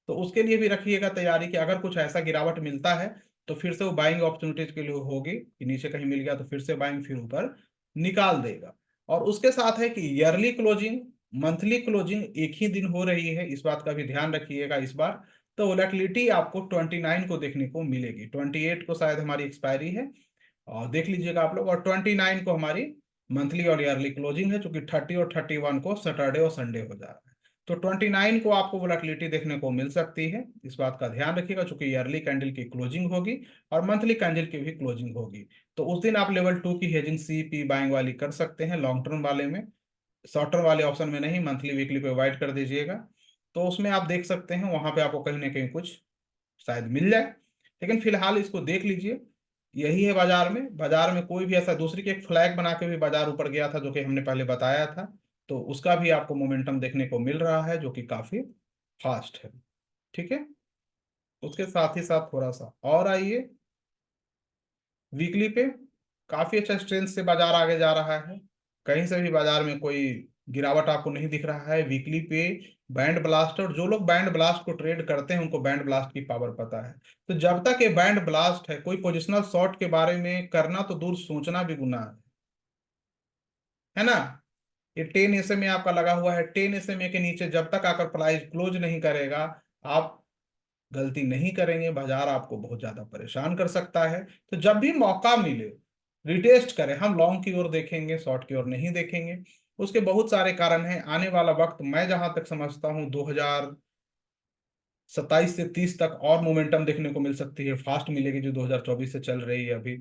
S1: तो उसके लिए भी रखिएगा तैयारी कि अगर कुछ ऐसा गिरावट मिलता है तो फिर से वो बाइंग अपॉर्चुनिटीज के लिए होगी, कि नीचे कहीं मिल गया तो फिर से बाइंग, फिर ऊपर निकाल देगा। और उसके साथ है कि ईयरली क्लोजिंग, मंथली क्लोजिंग एक ही दिन हो रही है, इस बात का भी ध्यान रखिएगा इस बार। तो वोलेटिलिटी आपको 29 को देखने को मिलेगी, 28 को शायद हमारी एक्सपायरी है, और देख लीजिएगा आप लोग। और 29 को हमारी मंथली और ईयरली क्लोजिंग है, क्योंकि 30 और 31 को सैटरडे और संडे हो जा रहा है। तो 29 को आपको वोलेटिलिटी देखने को मिल सकती है, इस बात का ध्यान रखिएगा, चूंकि ईयरली कैंडल की क्लोजिंग होगी और मंथली कैंडल की भी क्लोजिंग होगी। तो उस दिन आप लेवल 2 की हेजिंग सी पी बाइंग वाली कर सकते हैं, लॉन्ग टर्म वाले में। शॉर्ट टर्म वाले ऑप्शन में नहीं, मंथली वीकली पे अवॉइड कर दीजिएगा। तो उसमें आप देख सकते हैं, वहां पे आपको कहीं ना कहीं कुछ शायद मिल जाए। लेकिन फिलहाल इसको देख लीजिए, यही है बाजार में। बाजार में कोई भी ऐसा, दूसरी की एक फ्लैग बना के भी बाजार ऊपर गया था, जो कि हमने पहले बताया था। तो उसका भी आपको मोमेंटम देखने को मिल रहा है, जो कि काफी फास्ट है, ठीक है। उसके साथ ही साथ थोड़ा सा और आइए वीकली पे। काफी अच्छा स्ट्रेंथ से बाजार आगे जा रहा है, कहीं से भी बाजार में कोई गिरावट आपको नहीं दिख रहा है वीकली पे। बैंड ब्लास्ट, और जो लोग बैंड ब्लास्ट को ट्रेड करते हैं उनको बैंड ब्लास्ट की पावर पता है। तो जब तक ये बैंड ब्लास्ट है, कोई पोजिशनल शॉर्ट के बारे में करना तो दूर, सोचना भी गुनाह है ना। ये 10 SMA आपका लगा हुआ है, 10 SMA के नीचे जब तक आकर प्राइस क्लोज नहीं करेगा, आप गलती नहीं करेंगे, बाजार आपको बहुत ज्यादा परेशान कर सकता है। तो जब भी मौका मिले रिटेस्ट करें। हम लॉन्ग की ओर देखेंगे, शॉर्ट की ओर नहीं देखेंगे। उसके बहुत सारे कारण हैं। आने वाला वक्त मैं जहां तक समझता हूं 2027 से 30 तक और मोमेंटम देखने को मिल सकती है, फास्ट मिलेगी, जो 2024 से चल रही है अभी।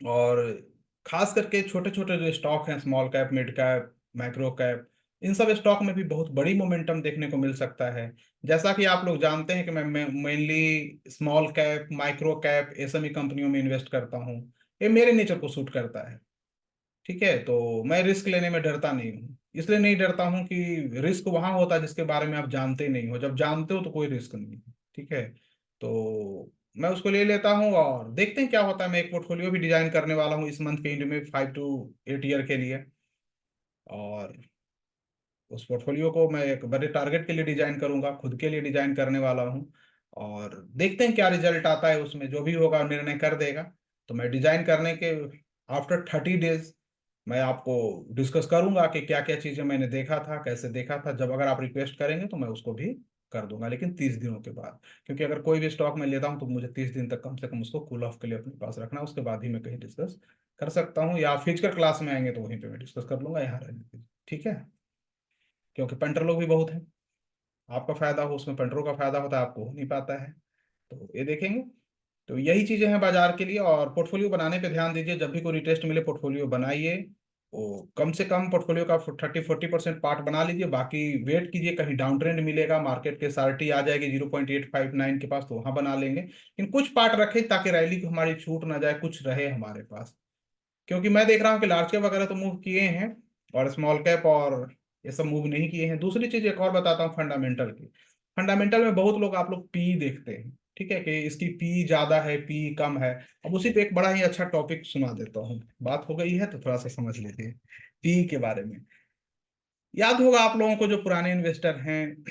S1: और खास करके छोटे छोटे जो स्टॉक हैं, small cap, mid cap, micro cap, इन सब स्टॉक में भी बहुत बड़ी मोमेंटम देखने को मिल सकता है। जैसा कि आप लोग जानते हैं कि मैं mainly small cap, micro cap, SME कंपनियों में इन्वेस्ट करता हूँ। ये मेरे नेचर को सूट करता है, ठीक है। तो मैं रिस्क लेने में डरता नहीं हूँ। इसलिए नहीं डरता हूँ कि रिस्क वहां होता है जिसके बारे में आप जानते नहीं हो, जब जानते हो तो कोई रिस्क नहीं है, ठीक है। तो मैं उसको ले लेता हूँ और देखते हैं क्या होता है। मैं एक पोर्टफोलियो भी डिजाइन करने वाला हूँ इस मंथ के एंड में, 5 to 8 ईयर के लिए। और उस पोर्टफोलियो को मैं एक बड़े टारगेट के लिए डिजाइन करूंगा, खुद के लिए डिजाइन करने वाला हूँ। और देखते हैं क्या रिजल्ट आता है, उसमें जो भी होगा निर्णय कर देगा। तो मैं डिजाइन करने के आफ्टर 30 डेज मैं आपको डिस्कस करूंगा कि क्या क्या चीजें मैंने देखा था, कैसे देखा था। जब अगर आप रिक्वेस्ट करेंगे तो मैं उसको भी कर दूंगा, लेकिन 30 दिनों के बाद। क्योंकि अगर कोई भी स्टॉक मैं लेता हूँ तो मुझे 30 दिन तक कम से कम उसको कूल ऑफ के लिए अपने पास रखना, उसके बाद ही मैं कहीं डिस्कस कर सकता हूँ। या फिजिकल क्लास में आएंगे तो वहीं पे मैं डिस्कस कर लूंगा, यहाँ रहने दीजिए, ठीक है। क्योंकि पेंटर लोग भी बहुत हैं, आपका फायदा हो उसमें, पेंटरों का फायदा होता है, आपको हो नहीं पाता है। तो ये देखेंगे। तो यही चीजें हैं बाजार के लिए। और पोर्टफोलियो बनाने पे ध्यान दीजिए, जब भी कोई रिटेस्ट मिले पोर्टफोलियो बनाइए। वो कम से कम पोर्टफोलियो का 30-40% पार्ट बना लीजिए, बाकी वेट कीजिए कहीं डाउन ट्रेंड मिलेगा, मार्केट के सारटी आ जाएगी 0.859 के पास तो वहां बना लेंगे। लेकिन कुछ पार्ट रखें ताकि रैली को हमारी छूट ना जाए, कुछ रहे हमारे पास। क्योंकि मैं देख रहा हूँ कि लार्ज कैप वगैरह तो मूव किए हैं और स्मॉल कैप और ये सब मूव नहीं किए हैं। दूसरी चीज एक और बताता हूँ फंडामेंटल की। फंडामेंटल में बहुत लोग, आप लोग पी देखते हैं, ठीक है, कि इसकी पी ज्यादा है, पी कम है। अब उसी पे एक बड़ा ही अच्छा टॉपिक सुना देता हूँ, बात हो गई है तो थोड़ा सा समझ लीजिए पी के बारे में। याद होगा आप लोगों को, जो पुराने इन्वेस्टर हैं,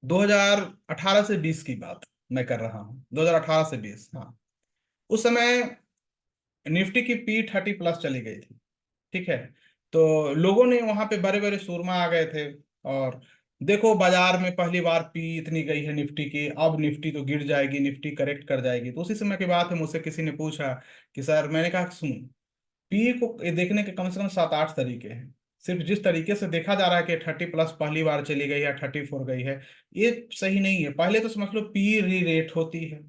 S1: 2018 से 20 की बात मैं कर रहा हूँ, 2018 से 20, हाँ। उस समय निफ्टी की पी 30+ चली गई थी, ठीक है। तो लोगों ने वहां पे बड़े बड़े सुरमा आ गए थे। और देखो बाजार में पहली बार पी इतनी गई है निफ्टी की, अब निफ्टी तो गिर जाएगी, निफ्टी करेक्ट कर जाएगी। तो उसी समय की बात है, मुझसे किसी ने पूछा कि सर, मैंने कहा सुन, पी को ये देखने के कम से कम 7-8 तरीके हैं। सिर्फ जिस तरीके से देखा जा रहा है कि 30+ पहली बार चली गई है, 34 गई है, ये सही नहीं है। पहले तो समझ लो पी री रेट होती है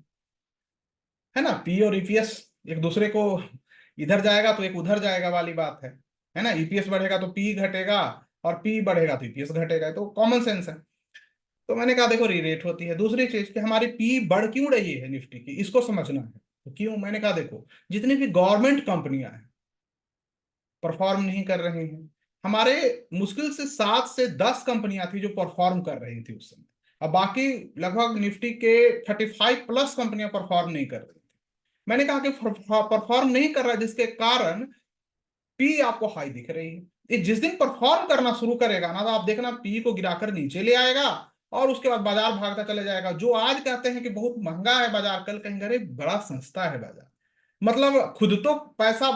S1: ना। पी और ईपीएस एक दूसरे को, इधर जाएगा तो एक उधर जाएगा वाली बात है ना। ईपीएस बढ़ेगा तो पी घटेगा, और पी बढ़ेगा तो ईपीएस घटेगा, तो कॉमन सेंस है। तो मैंने कहा देखो, री रेट होती है। दूसरी चीज कि हमारी पी बढ़ क्यों रही है निफ्टी की, इसको समझना है। तो क्यों, मैंने कहा देखो, जितनी भी गवर्नमेंट कंपनियां हैं परफॉर्म नहीं कर रही हैं। हमारे मुश्किल से 7 से 10 कंपनियां थी जो परफॉर्म कर रही थी उस समय। अब बाकी लगभग निफ्टी के 35+ कंपनियां परफॉर्म नहीं कर रही। मैंने कहा कि परफॉर्म नहीं कर रहा है, जिसके कारण पी आपको हाई दिख रही है। ये जिस दिन परफॉर्म करना शुरू करेगा ना, तो आप देखना पी को गिराकर नीचे ले आएगा, और उसके बाद बाजार भागता चले जाएगा। जो आज कहते हैं कि बहुत महंगा है बाजार, कल कहेंगे अरे बड़ा सस्ता है बाजार। मतलब खुद तो पैसा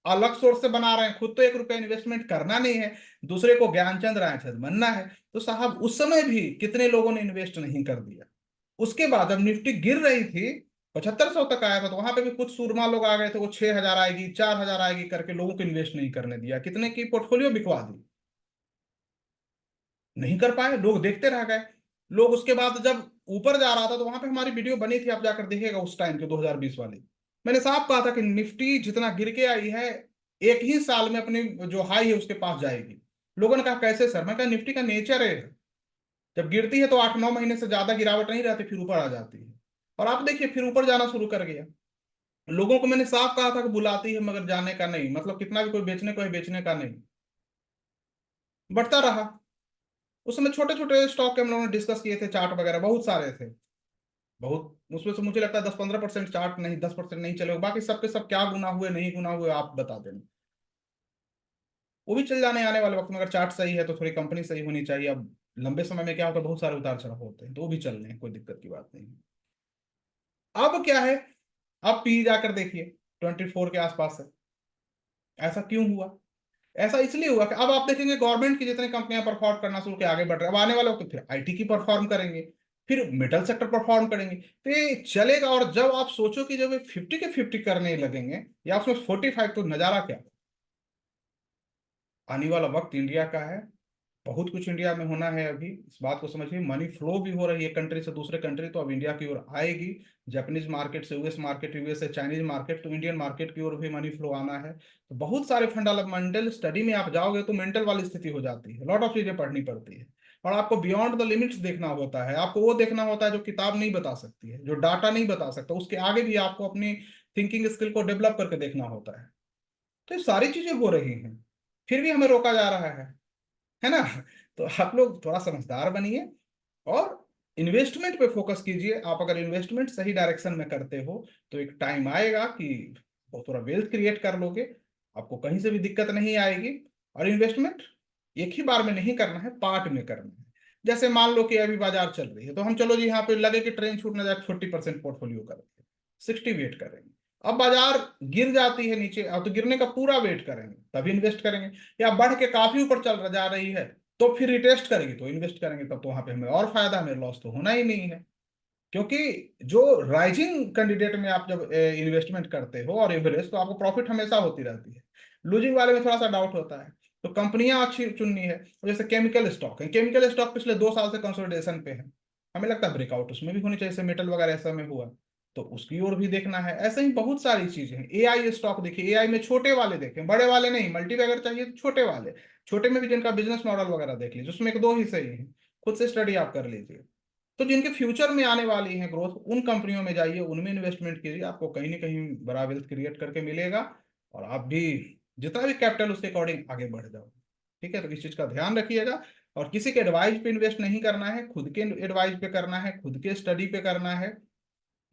S1: अलग सोर्स से बना रहे हैं, खुद तो 1 रुपया इन्वेस्टमेंट करना नहीं है, दूसरे को ज्ञानचंद रायचंद बनना है। तो साहब उस समय भी कितने लोगों ने इन्वेस्ट नहीं कर दिया। उसके बाद जब निफ्टी गिर रही थी, 7500 तक आया था, तो वहां पे भी कुछ सूरमा लोग आ गए थे, वो 6,000 आएगी, 4,000 आएगी करके लोगों को इन्वेस्ट नहीं करने दिया, कितने की पोर्टफोलियो बिकवा दी। नहीं कर पाए, लोग देखते रह गए। लोग उसके बाद जब ऊपर जा रहा था तो वहां पे हमारी वीडियो बनी थी, आप जाकर देखिएगा उस टाइम के 2020 वाली। मैंने साफ कहा था कि निफ्टी जितना गिर के आई है, एक ही साल में अपनी जो हाई है उसके पास जाएगी। लोगों ने कहा कैसे सर, मैं कहा निफ्टी का नेचर है, जब गिरती है तो 8-9 महीने से ज्यादा गिरावट नहीं रहती, फिर ऊपर आ जाती है। और आप देखिए फिर ऊपर जाना शुरू कर गया। लोगों को मैंने साफ कहा था कि बुलाती है मगर जाने का नहीं, मतलब कितना भी कोई बेचने को है, बेचने का नहीं। बढ़ता रहा। उस समय छोटे छोटे स्टॉक के हम लोगों ने डिस्कस किए थे, चार्ट वगैरह बहुत सारे थे। बहुत, उसमें से मुझे लगता है 10-15% चार्ट नहीं, 10% नहीं चले, बाकी सबके सब क्या गुना हुए नहीं गुना हुए आप बता देना। वो भी चल जाने आने वाले वक्त में, अगर चार्ट सही है तो थोड़ी कंपनी सही होनी चाहिए। अब लंबे समय में क्या होता है, बहुत सारे उतार चढ़ाव होते हैं, तो वो भी चल रहे हैं, कोई दिक्कत की बात नहीं है। अब क्या है, अब पी जाकर देखिए 24 के आसपास है। ऐसा क्यों हुआ? ऐसा इसलिए हुआ कि अब आप देखेंगे गवर्नमेंट की जितनी कंपनियां परफॉर्म करना शुरू के आगे बढ़ रहे हैं, अब आने वाले वक्त फिर आईटी की परफॉर्म करेंगे, फिर मेटल सेक्टर परफॉर्म करेंगे, तो ये चलेगा। और जब आप सोचो कि जब ये 50 के 50 करने लगेंगे, या उसमें 45, तो नजारा क्या आने वाला वक्त इंडिया का है। बहुत कुछ इंडिया में होना है अभी, इस बात को समझिए। मनी फ्लो भी हो रही है कंट्री से दूसरे कंट्री, तो अब इंडिया की ओर आएगी। जापानीज मार्केट से यूएस मार्केट, यूएस से चाइनीज मार्केट, तो इंडियन मार्केट की ओर भी मनी फ्लो आना है। तो बहुत सारे फंडामेंटल स्टडी में आप जाओगे तो मेंटल वाली स्थिति हो जाती है, लॉट ऑफ चीजें पढ़नी पड़ती है। और आपको बियॉन्ड द लिमिट्स देखना होता है, आपको वो देखना होता है जो किताब नहीं बता सकती है, जो डाटा नहीं बता सकता, उसके आगे भी आपको अपनी थिंकिंग स्किल को डेवलप करके देखना होता है। तो ये सारी चीजें हो रही हैं, फिर भी हमें रोका जा रहा है ना। तो आप लोग थोड़ा समझदार बनिए। और इन्वेस्टमेंट पे फोकस कीजिए। आप अगर इन्वेस्टमेंट सही डायरेक्शन में करते हो तो एक टाइम आएगा कि वो थोड़ा वेल्थ क्रिएट कर लोगे, आपको कहीं से भी दिक्कत नहीं आएगी। और इन्वेस्टमेंट एक ही बार में नहीं करना है, पार्ट में करना है। जैसे मान लो कि अभी बाजार चल रही है तो हम चलो जी यहाँ पे लगे कि ट्रेन छूट ना जाए, 40% पोर्टफोलियो करेंगे, 60 वेट करेंगे। अब बाजार गिर जाती है नीचे, अब तो गिरने का पूरा वेट करेंगे तभी इन्वेस्ट करेंगे। या बढ़ के काफी ऊपर चल जा रही है तो फिर रिटेस्ट करेंगे तो इन्वेस्ट करेंगे, तब तो वहां पे हमें और फायदा, हमें लॉस तो होना ही नहीं है। क्योंकि जो राइजिंग कैंडिडेट में आप जब इन्वेस्टमेंट करते हो और एवरेज, तो आपको प्रॉफिट हमेशा होती रहती है। लूजिंग वाले में थोड़ा सा डाउट होता है। तो कंपनियां अच्छी चुननी है। जैसे केमिकल स्टॉक है, केमिकल स्टॉक पिछले 2 साल से कंसोलिडेशन पे है, हमें लगता है ब्रेकआउट उसमें भी होनी चाहिए, जैसे मेटल वगैरह ऐसा में हुआ, तो उसकी ओर भी देखना है। ऐसे ही बहुत सारी चीजें हैं। एआई स्टॉक देखिए, एआई में छोटे वाले देखें, बड़े वाले नहीं। मल्टी बैगर चाहिए तो छोटे वाले, छोटे में भी जिनका बिजनेस मॉडल वगैरह देख लीजिए, उसमें एक दो हिस्से ही हैं, खुद से स्टडी आप कर लीजिए। तो जिनके फ्यूचर में आने वाली है ग्रोथ, उन कंपनियों में जाइए, उनमें इन्वेस्टमेंट कीजिए, आपको कहीं ना कहीं बड़ा वेल्थ क्रिएट करके मिलेगा। और आप भी जितना भी कैपिटल उसके अकॉर्डिंग आगे बढ़ जाओ। ठीक है, तो इस चीज का ध्यान रखिएगा। और किसी के एडवाइस पे इन्वेस्ट नहीं करना है, खुद के एडवाइस पे करना है, खुद के स्टडी पे करना है।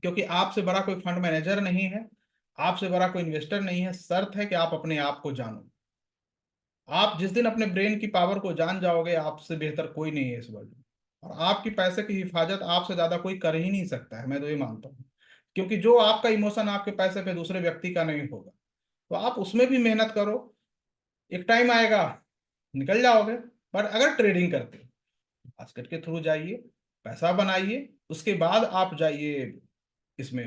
S1: क्योंकि आपसे बड़ा कोई फंड मैनेजर नहीं है, आपसे बड़ा कोई इन्वेस्टर नहीं है। शर्त है कि आप अपने आप को जानो। आप जिस दिन अपने ब्रेन की पावर को जान जाओगे, आपसे बेहतर कोई नहीं है इस वर्ल्ड में। और आपकी पैसे की हिफाजत आपसे ज्यादा कोई कर ही नहीं सकता है, मैं तो ये मानता हूँ। क्योंकि जो आपका इमोशन आपके पैसे पे दूसरे व्यक्ति का नहीं होगा, तो आप उसमें भी मेहनत करो, एक टाइम आएगा निकल जाओगे। पर अगर ट्रेडिंग करते हो, बास्केट के थ्रू जाइए, पैसा बनाइए, उसके बाद आप जाइए इसमें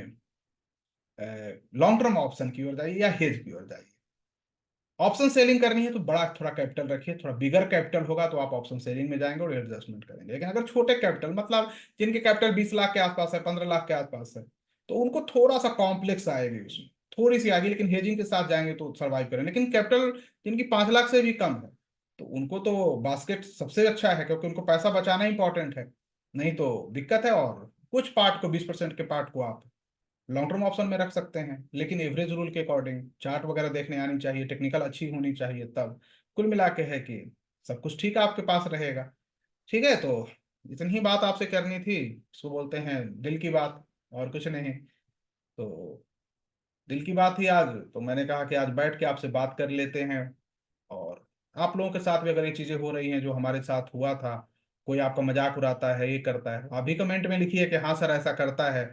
S1: लॉन्ग टर्म ऑप्शन की ओर जाइए या हेज की ओर जाइए। ऑप्शन सेलिंग करनी है तो बड़ा थोड़ा कैपिटल रखिए, थोड़ा बिगर कैपिटल होगा तो आप ऑप्शन सेलिंग में जाएंगे और एडजस्टमेंट करेंगे। लेकिन अगर छोटे कैपिटल, मतलब जिनके कैपिटल 20 लाख के आसपास है, 15 लाख के आसपास है, तो उनको थोड़ा सा कॉम्प्लेक्स आएगी, उसमें थोड़ी सी आएगी। लेकिन हेजिंग के साथ जाएंगे तो सर्वाइव करेंगे। लेकिन कैपिटल जिनकी 5 लाख से भी कम है, तो उनको तो बास्केट सबसे अच्छा है, क्योंकि उनको पैसा बचाना इंपॉर्टेंट है, नहीं तो दिक्कत है। और कुछ पार्ट को, 20% के पार्ट को आप लॉन्ग टर्म ऑप्शन में रख सकते हैं, लेकिन एवरेज रूल के अकॉर्डिंग चार्ट वगैरह देखने आनी चाहिए, टेक्निकल अच्छी होनी चाहिए, तब कुल मिला के है कि सब कुछ ठीक आपके पास रहेगा। ठीक है, तो इतनी ही बात आपसे करनी थी। इसको बोलते हैं दिल की बात, और कुछ नहीं। तो दिल की बात ही आज, तो मैंने कहा कि आज बैठ के आपसे बात कर लेते हैं। और आप लोगों के साथ भी अगर ये चीजें हो रही हैं जो हमारे साथ हुआ था, कोई आपका मजाक उड़ाता है, ये करता है, आप भी कमेंट में लिखिए कि हाँ सर ऐसा करता है।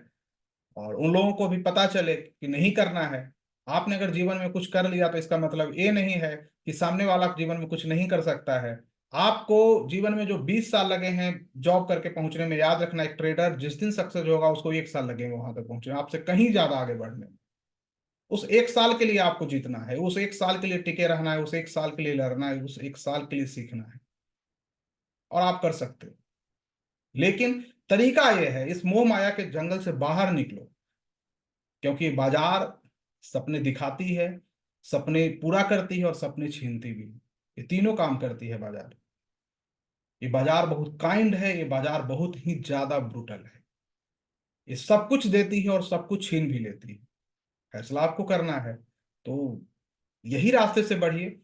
S1: और उन लोगों को भी पता चले कि नहीं करना है। आपने अगर जीवन में कुछ कर लिया तो इसका मतलब ये नहीं है कि सामने वाला जीवन में कुछ नहीं कर सकता है। आपको जीवन में जो 20 साल लगे हैं जॉब करके पहुंचने में, याद रखना, एक ट्रेडर जिस दिन सक्सेस होगा उसको 1 साल लगेगा वहां तक पहुंचने में, आपसे कहीं ज्यादा आगे बढ़ने में। उस 1 साल के लिए आपको जीतना है, उस 1 साल के लिए टिके रहना है, उस 1 साल के लिए लड़ना है, उस 1 साल के लिए सीखना है। और आप कर सकते हो। लेकिन तरीका यह है, इस मोह माया के जंगल से बाहर निकलो। क्योंकि बाजार सपने दिखाती है, सपने पूरा करती है और सपने छीनती भी है। ये तीनों काम करती है बाजार। ये बाजार बहुत काइंड है, ये बाजार बहुत ही ज्यादा ब्रूटल है। ये सब कुछ देती है और सब कुछ छीन भी लेती है। फैसला आपको करना है। तो यही रास्ते से बढ़िए।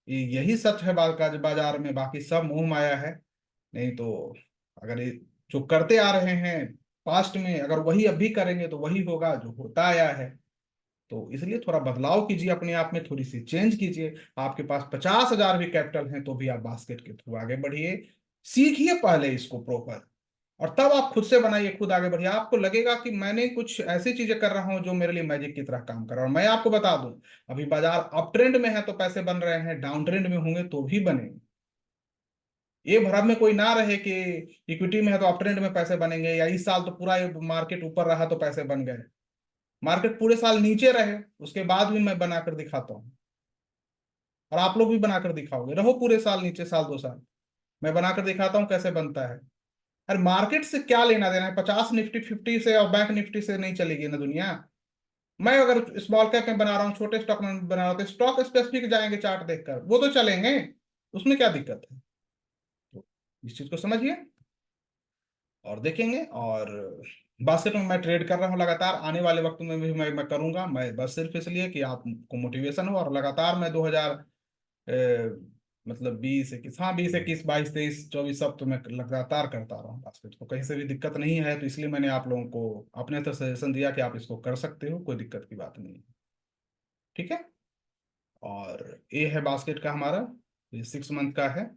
S1: यही सच है बाजार में, बाकी सब मोह माया है। नहीं तो अगर ये जो करते आ रहे हैं पास्ट में, अगर वही अभी करेंगे तो वही होगा जो होता आया है। तो इसलिए थोड़ा बदलाव कीजिए, अपने आप में थोड़ी सी चेंज कीजिए। आपके पास 50,000 भी कैपिटल है तो भी आप बास्केट के थ्रू आगे बढ़िए। सीखिए पहले इसको प्रॉपर, और तब आप खुद से बनाइए, खुद आगे बढ़िए। आपको लगेगा कि मैंने कुछ ऐसी चीजें कर रहा हूं जो मेरे लिए मैजिक की तरह काम कर रहा हूं। मैं आपको बता दूं, अभी बाजार अप ट्रेंड में है तो पैसे बन रहे हैं, डाउन ट्रेंड में होंगे तो भी बनेंगे। ये भ्रम में कोई ना रहे कि इक्विटी में है तो अप ट्रेंड में पैसे बनेंगे, या इस साल तो पूरा मार्केट ऊपर रहा तो पैसे बन गए। मार्केट पूरे साल नीचे रहे उसके बाद भी मैं बनाकर दिखाता हूँ, और आप लोग भी बनाकर दिखाओगे। रहो पूरे साल नीचे, साल 2 साल, मैं बनाकर दिखाता हूँ कैसे बनता है। अरे मार्केट से क्या लेना देना है, 50 निफ्टी 50 से और बैंक निफ्टी से नहीं चलेगी ना दुनिया। मैं अगर स्मॉल कैप में बना रहा हूँ, छोटे स्टॉक में बना रहा हूँ, तो स्टॉक स्पेसिफिक जाएंगे चार्ट देखकर, वो तो चलेंगे, उसमें क्या दिक्कत है। तो इस चीज को समझिए और देखेंगे। और बास्केट में मैं ट्रेड कर रहा हूँ लगातार, आने वाले वक्त में भी मैं करूंगा। मैं बस सिर्फ इसलिए कि आपको मोटिवेशन हो, और लगातार मैं 2000 मतलब 20 21, हाँ 20 21 22 23 24 सब तो मैं लगातार करता रहा हूँ बास्केट, तो कहीं से भी दिक्कत नहीं है, तो इसलिए मैंने आप लोगों को अपने तरफ सजेशन दिया कि आप इसको कर सकते हो, कोई दिक्कत की बात नहीं है। ठीक है। और ये है बास्केट का हमारा, ये 6 मंथ का है।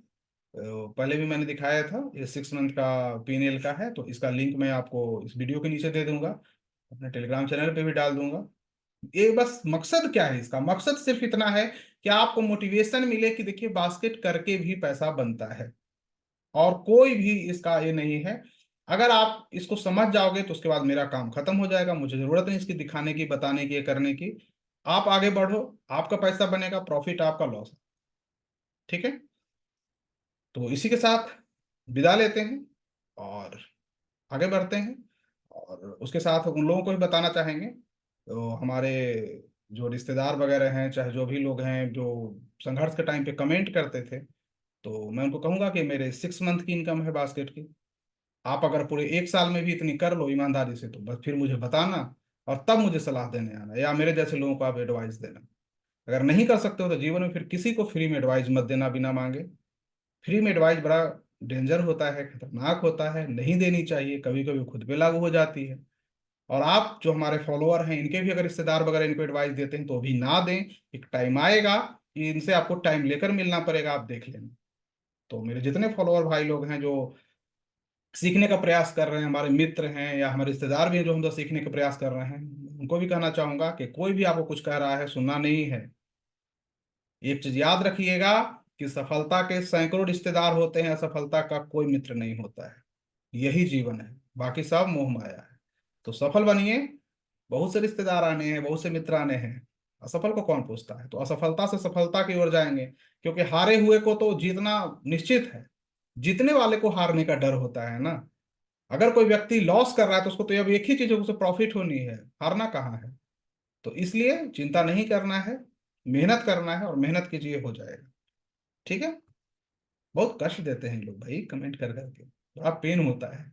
S1: पहले भी मैंने दिखाया था, ये 6 मंथ का पीएनएल का है, तो इसका लिंक मैं आपको इस वीडियो के नीचे दे दूंगा, अपने टेलीग्राम चैनल पे भी डाल दूंगा। ये बस मकसद क्या है इसका, मकसद सिर्फ इतना है कि आपको मोटिवेशन मिले कि देखिए बास्केट करके भी पैसा बनता है, और कोई भी इसका ये नहीं है। अगर आप इसको समझ जाओगे तो उसके बाद मेरा काम खत्म हो जाएगा, मुझे जरूरत नहीं इसकी दिखाने की, बताने की, ये करने की। आप आगे बढ़ो, आपका पैसा बनेगा, प्रॉफिट आपका, लॉस। ठीक है। तो इसी के साथ विदा लेते हैं और आगे बढ़ते हैं। और उसके साथ उन लोगों को भी बताना चाहेंगे, तो हमारे जो रिश्तेदार वगैरह हैं, चाहे जो भी लोग हैं जो संघर्ष के टाइम पे कमेंट करते थे, तो मैं उनको कहूंगा कि मेरे 6 मंथ की इनकम है बास्केट की। आप अगर पूरे 1 साल में भी इतनी कर लो ईमानदारी से, तो बस फिर मुझे बताना, और तब मुझे सलाह देने आना, या मेरे जैसे लोगों को आप एडवाइस देना। अगर नहीं कर सकते हो तो जीवन में फिर किसी को फ्री में एडवाइस मत देना बिना मांगे। फ्री में एडवाइस बड़ा डेंजर होता है, खतरनाक होता है, नहीं देनी चाहिए, कभी कभी खुद पे लागू हो जाती है। और आप जो हमारे फॉलोअर हैं, इनके भी अगर रिश्तेदार वगैरह इनको एडवाइस देते हैं तो अभी ना दें। एक टाइम आएगा कि इनसे आपको टाइम लेकर मिलना पड़ेगा, आप देख लेना। तो मेरे जितने फॉलोअर भाई लोग हैं जो सीखने का प्रयास कर रहे हैं, हमारे मित्र हैं या हमारे रिश्तेदार भी हैं जो हमसे सीखने का प्रयास कर रहे हैं, उनको भी कहना चाहूंगा कि कोई भी आपको कुछ कह रहा है, सुनना नहीं है। एक चीज याद रखिएगा कि सफलता के सैकड़ों रिश्तेदार होते हैं, असफलता का कोई मित्र नहीं होता है। यही जीवन है, बाकी सब मोह माया है। तो सफल बनिए। बहुत से रिश्तेदार आने हैं, बहुत से मित्र आने हैं, असफल को कौन पूछता है? तो असफलता से सफलता की ओर जाएंगे, क्योंकि हारे हुए को तो जीतना निश्चित है, जीतने वाले को हारने का डर होता है ना। अगर कोई व्यक्ति लॉस कर रहा है तो उसको तो अब एक ही चीज है, उसे प्रॉफिट होनी है, हारना कहाँ है। तो इसलिए चिंता नहीं करना है, मेहनत करना है, और मेहनत कीजिए, हो जाएगा। ठीक है। बहुत कष्ट देते हैं लोग भाई कमेंट कर करके, बड़ा पेन होता है,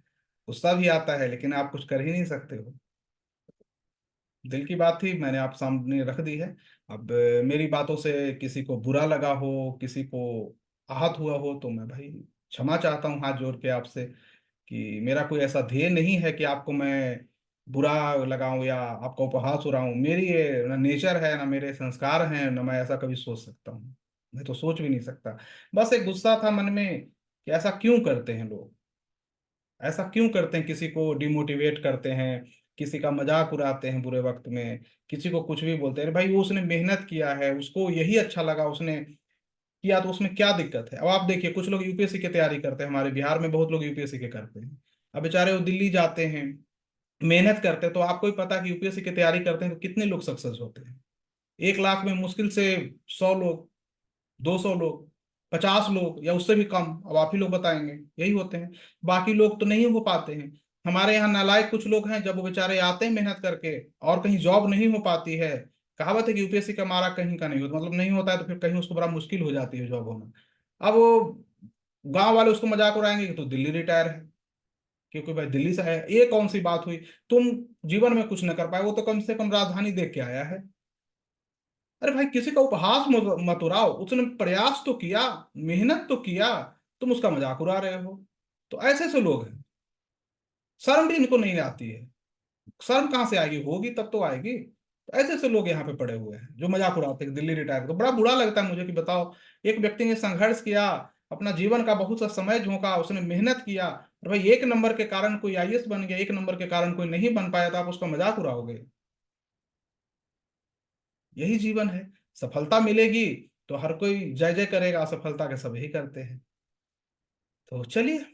S1: गुस्सा भी आता है, लेकिन आप कुछ कर ही नहीं सकते हो। दिल की बात थी, मैंने आप सामने रख दी है। अब मेरी बातों से किसी को बुरा लगा हो, किसी को आहत हुआ हो, तो मैं भाई क्षमा चाहता हूँ हाथ जोड़ के आपसे, कि मेरा कोई ऐसा ध्येय नहीं है कि आपको मैं बुरा लगाऊं या आपका उपहास उड़ाऊं। मेरी ये ना नेचर है, ना मेरे संस्कार हैं, ना मैं ऐसा कभी सोच सकता हूँ। मैं तो सोच भी नहीं सकता। बस एक गुस्सा था मन में कि ऐसा क्यों करते हैं लोग, ऐसा क्यों करते हैं, किसी को डिमोटिवेट करते हैं, किसी का मजाक उड़ाते हैं बुरे वक्त में, किसी को कुछ भी बोलते हैं। अरे भाई वो उसने मेहनत किया है, उसको यही अच्छा लगा, उसने किया, तो उसमें क्या दिक्कत है? अब आप देखिए, कुछ लोग यूपीएससी की तैयारी करते हैं, हमारे बिहार में बहुत लोग यूपीएससी के करते हैं। अब बेचारे वो दिल्ली जाते हैं, मेहनत करते हैं, तो आपको ही पता है कि यूपीएससी की तैयारी करते हैं तो कितने लोग सक्सेस होते हैं। 1 लाख में मुश्किल से 100 लोग, 200 लोग, 50 लोग, या उससे भी कम, अब आप ही लोग बताएंगे, यही होते हैं। बाकी लोग तो नहीं हो पाते हैं। हमारे यहाँ नालायक कुछ लोग हैं, जब वो बेचारे आते हैं मेहनत करके और कहीं जॉब नहीं हो पाती है। कहावत है कि यूपीएससी का मारा कहीं का नहीं होता, मतलब नहीं होता है तो फिर कहीं उसको बड़ा मुश्किल हो जाती है जॉब होना। अब वो गांव वाले उसको मजाक उड़ाएंगे कि तो दिल्ली रिटायर है, क्योंकि भाई दिल्ली से है, ये कौन सी बात हुई? तुम जीवन में कुछ न कर पाए, वो तो कम से कम राजधानी देख के आया है। अरे भाई किसी का उपहास मत उड़ाओ, उसने प्रयास तो किया, मेहनत तो किया, तुम उसका मजाक उड़ा रहे हो। तो ऐसे ऐसे लोग हैं, शर्म भी इनको नहीं आती है। शर्म कहाँ से आएगी, होगी तब तो आएगी। तो ऐसे ऐसे लोग यहाँ पे पड़े हुए हैं जो मजाक उड़ाते हैं दिल्ली रिटायर। तो बड़ा बुरा लगता है मुझे कि बताओ, एक व्यक्ति ने संघर्ष किया, अपना जीवन का बहुत सा समय झोंका, उसने मेहनत किया, और भाई 1 नंबर के कारण कोई आईएएस बन गया, 1 नंबर के कारण कोई नहीं बन पाया, तो आप उसका मजाक उड़ाओगे? यही जीवन है। सफलता मिलेगी तो हर कोई जय जय करेगा, असफलता के सभी करते हैं। तो चलिए,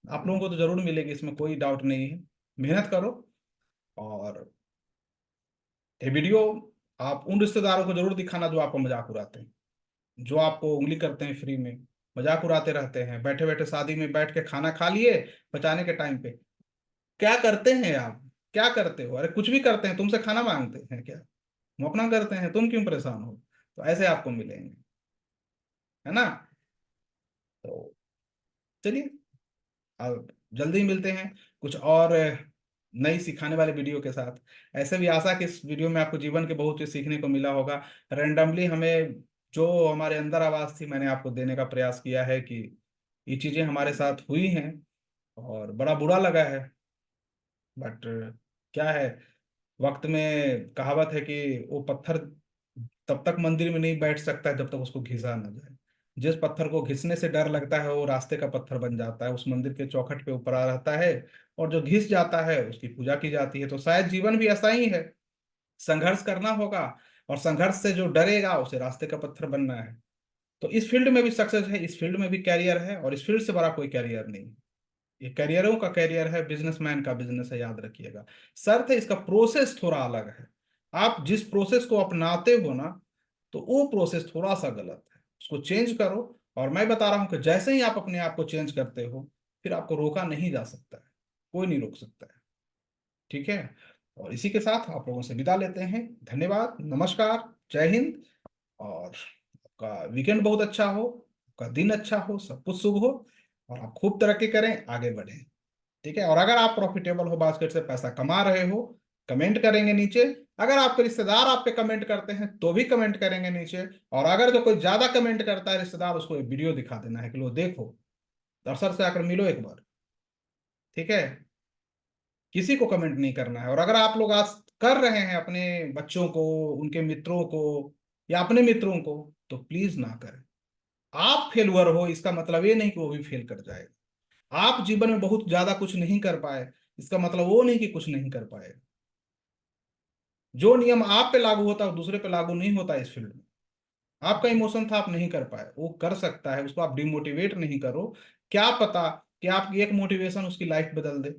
S1: आप लोगों को तो जरूर मिलेगी, इसमें कोई डाउट नहीं है। मेहनत करो। और ये वीडियो आप उन रिश्तेदारों को जरूर दिखाना जो आपको मजाक उड़ाते हैं, जो आपको उंगली करते हैं फ्री में, मजाक उड़ाते रहते हैं, बैठे बैठे शादी में बैठ के खाना खा लिए बचाने के टाइम पे। क्या करते हैं आप? क्या करते हो? अरे कुछ भी करते हैं, तुमसे खाना मांगते हैं क्या? हम अपना करते हैं, तुम क्यों परेशान हो? तो ऐसे आपको मिलेंगे, है ना। तो चलिए, अब जल्दी ही मिलते हैं कुछ और नई सिखाने वाले वीडियो के साथ। ऐसे भी आशा कि इस वीडियो में आपको जीवन के बहुत कुछ सीखने को मिला होगा। रैंडमली हमें जो हमारे अंदर आवाज थी मैंने आपको देने का प्रयास किया है कि ये चीजें हमारे साथ हुई हैं और बड़ा बुरा लगा है। बट क्या है, वक्त में कहावत है कि वो पत्थर तब तक मंदिर में नहीं बैठ सकता है जब तक उसको घिसा ना जाए। जिस पत्थर को घिसने से डर लगता है वो रास्ते का पत्थर बन जाता है, उस मंदिर के चौखट पे ऊपर आ रहता है। और जो घिस जाता है उसकी पूजा की जाती है। तो शायद जीवन भी ऐसा ही है, संघर्ष करना होगा। और संघर्ष से जो डरेगा उसे रास्ते का पत्थर बनना है। तो इस फील्ड में भी सक्सेस है, इस फील्ड में भी कैरियर है, और इस फील्ड से बड़ा कोई कैरियर नहीं। ये कैरियरों का कैरियर है, बिजनेसमैन का बिजनेस है, याद रखिएगा। शर्त है इसका प्रोसेस थोड़ा अलग है। आप जिस प्रोसेस को अपनाते हो ना, तो वो प्रोसेस थोड़ा सा गलत है, उसको चेंज करो। और मैं बता रहा हूं कि जैसे ही आप अपने आप को चेंज करते हो, फिर आपको रोका नहीं जा सकता है, कोई नहीं रोक सकता है। ठीक है। और इसी के साथ आप लोगों से विदा लेते हैं। धन्यवाद, नमस्कार, जय हिंद। और आपका वीकेंड बहुत अच्छा हो, आपका दिन अच्छा हो, सब कुछ शुभ हो, और आप खूब तरक्की करें, आगे बढ़ें। ठीक है। और अगर आप प्रॉफिटेबल हो, बास्केट से पैसा कमा रहे हो, कमेंट करेंगे नीचे। अगर आपके रिश्तेदार आप पे कमेंट करते हैं तो भी कमेंट करेंगे नीचे। और अगर जो कोई ज्यादा कमेंट करता है रिश्तेदार, उसको एक वीडियो दिखा देना है कि लो देखो, दरअसल से आकर मिलो एक बार। ठीक है। किसी को कमेंट नहीं करना है। और अगर आप लोग आज कर रहे हैं अपने बच्चों को, उनके मित्रों को, या अपने मित्रों को, तो प्लीज ना करें। आप फेलुअर हो इसका मतलब ये नहीं कि वो भी फेल कर जाएगा। आप जीवन में बहुत ज्यादा कुछ नहीं कर पाए, इसका मतलब वो नहीं कि कुछ नहीं कर पाए। जो नियम आप पे लागू होता है वो दूसरे पे लागू नहीं होता इस फील्ड में। आपका इमोशन था, आप नहीं कर पाए, वो कर सकता है, उसको आप डिमोटिवेट नहीं करो। क्या पता कि आपकी एक मोटिवेशन उसकी लाइफ बदल दे।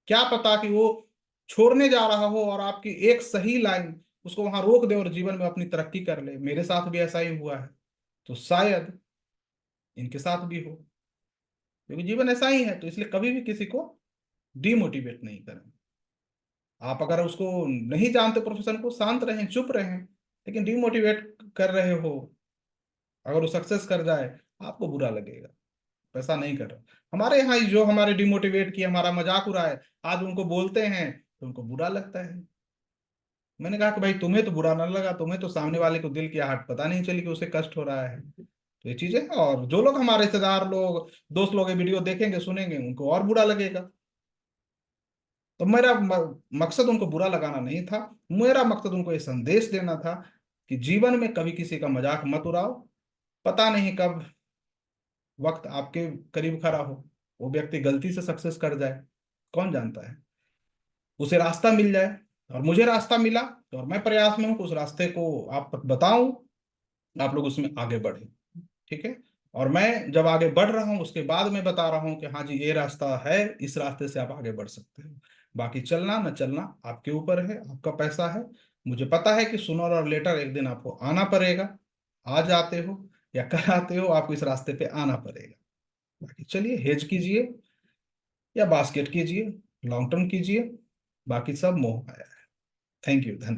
S1: क्या पता कि वो छोड़ने जा रहा हो और आपकी एक सही लाइन उसको वहां रोक दे और जीवन में अपनी तरक्की कर ले। मेरे साथ भी ऐसा ही हुआ है, तो शायद इनके साथ भी हो। क्योंकि जीवन ऐसा ही है, तो इसलिए कभी भी किसी को डिमोटिवेट नहीं करें। आप अगर उसको नहीं जानते प्रोफेशन को, शांत रहें, चुप रहें। लेकिन डिमोटिवेट कर रहे हो, अगर वो सक्सेस कर जाए, आपको बुरा लगेगा। ऐसा नहीं कर रहा। हमारे यहाँ ही जो हमारे डिमोटिवेट किए, हमारा मजाक उड़ाए, आज उनको बोलते हैं तो उनको बुरा लगता है। मैंने कहा कि भाई तुम्हें तो बुरा ना लगा, तुम्हें तो सामने वाले को दिल की आहट पता नहीं चली कि उसे कष्ट हो रहा है। तो ये चीजें, और जो लोग हमारे रिश्तेदार लोग, दोस्त लोग ये वीडियो देखेंगे सुनेंगे, उनको और बुरा लगेगा। तो मेरा मकसद उनको बुरा लगाना नहीं था। मेरा मकसद उनको ये संदेश देना था कि जीवन में कभी किसी का मजाक मत उड़ाओ। पता नहीं कब वक्त आपके करीब खड़ा हो, वो व्यक्ति गलती से सक्सेस कर जाए, कौन जानता है। उसे रास्ता मिल जाए, और मुझे रास्ता मिला, तो और मैं प्रयास में हूं कि उस रास्ते को आप तक बताऊं, आप लोग उसमें आगे बढ़े। ठीक है। और मैं जब आगे बढ़ रहा हूँ उसके बाद मैं बता रहा हूँ कि हाँ जी ये रास्ता है, इस रास्ते से आप आगे बढ़ सकते हो। बाकी चलना न चलना आपके ऊपर है, आपका पैसा है। मुझे पता है कि सुनर और लेटर एक दिन आपको आना पड़ेगा। आज आते हो या कल आते हो, आपको इस रास्ते पे आना पड़ेगा। बाकी चलिए, हेज कीजिए या बास्केट कीजिए, लॉन्ग टर्म कीजिए, बाकी सब मोह माया है। थैंक यू, धन्यवाद।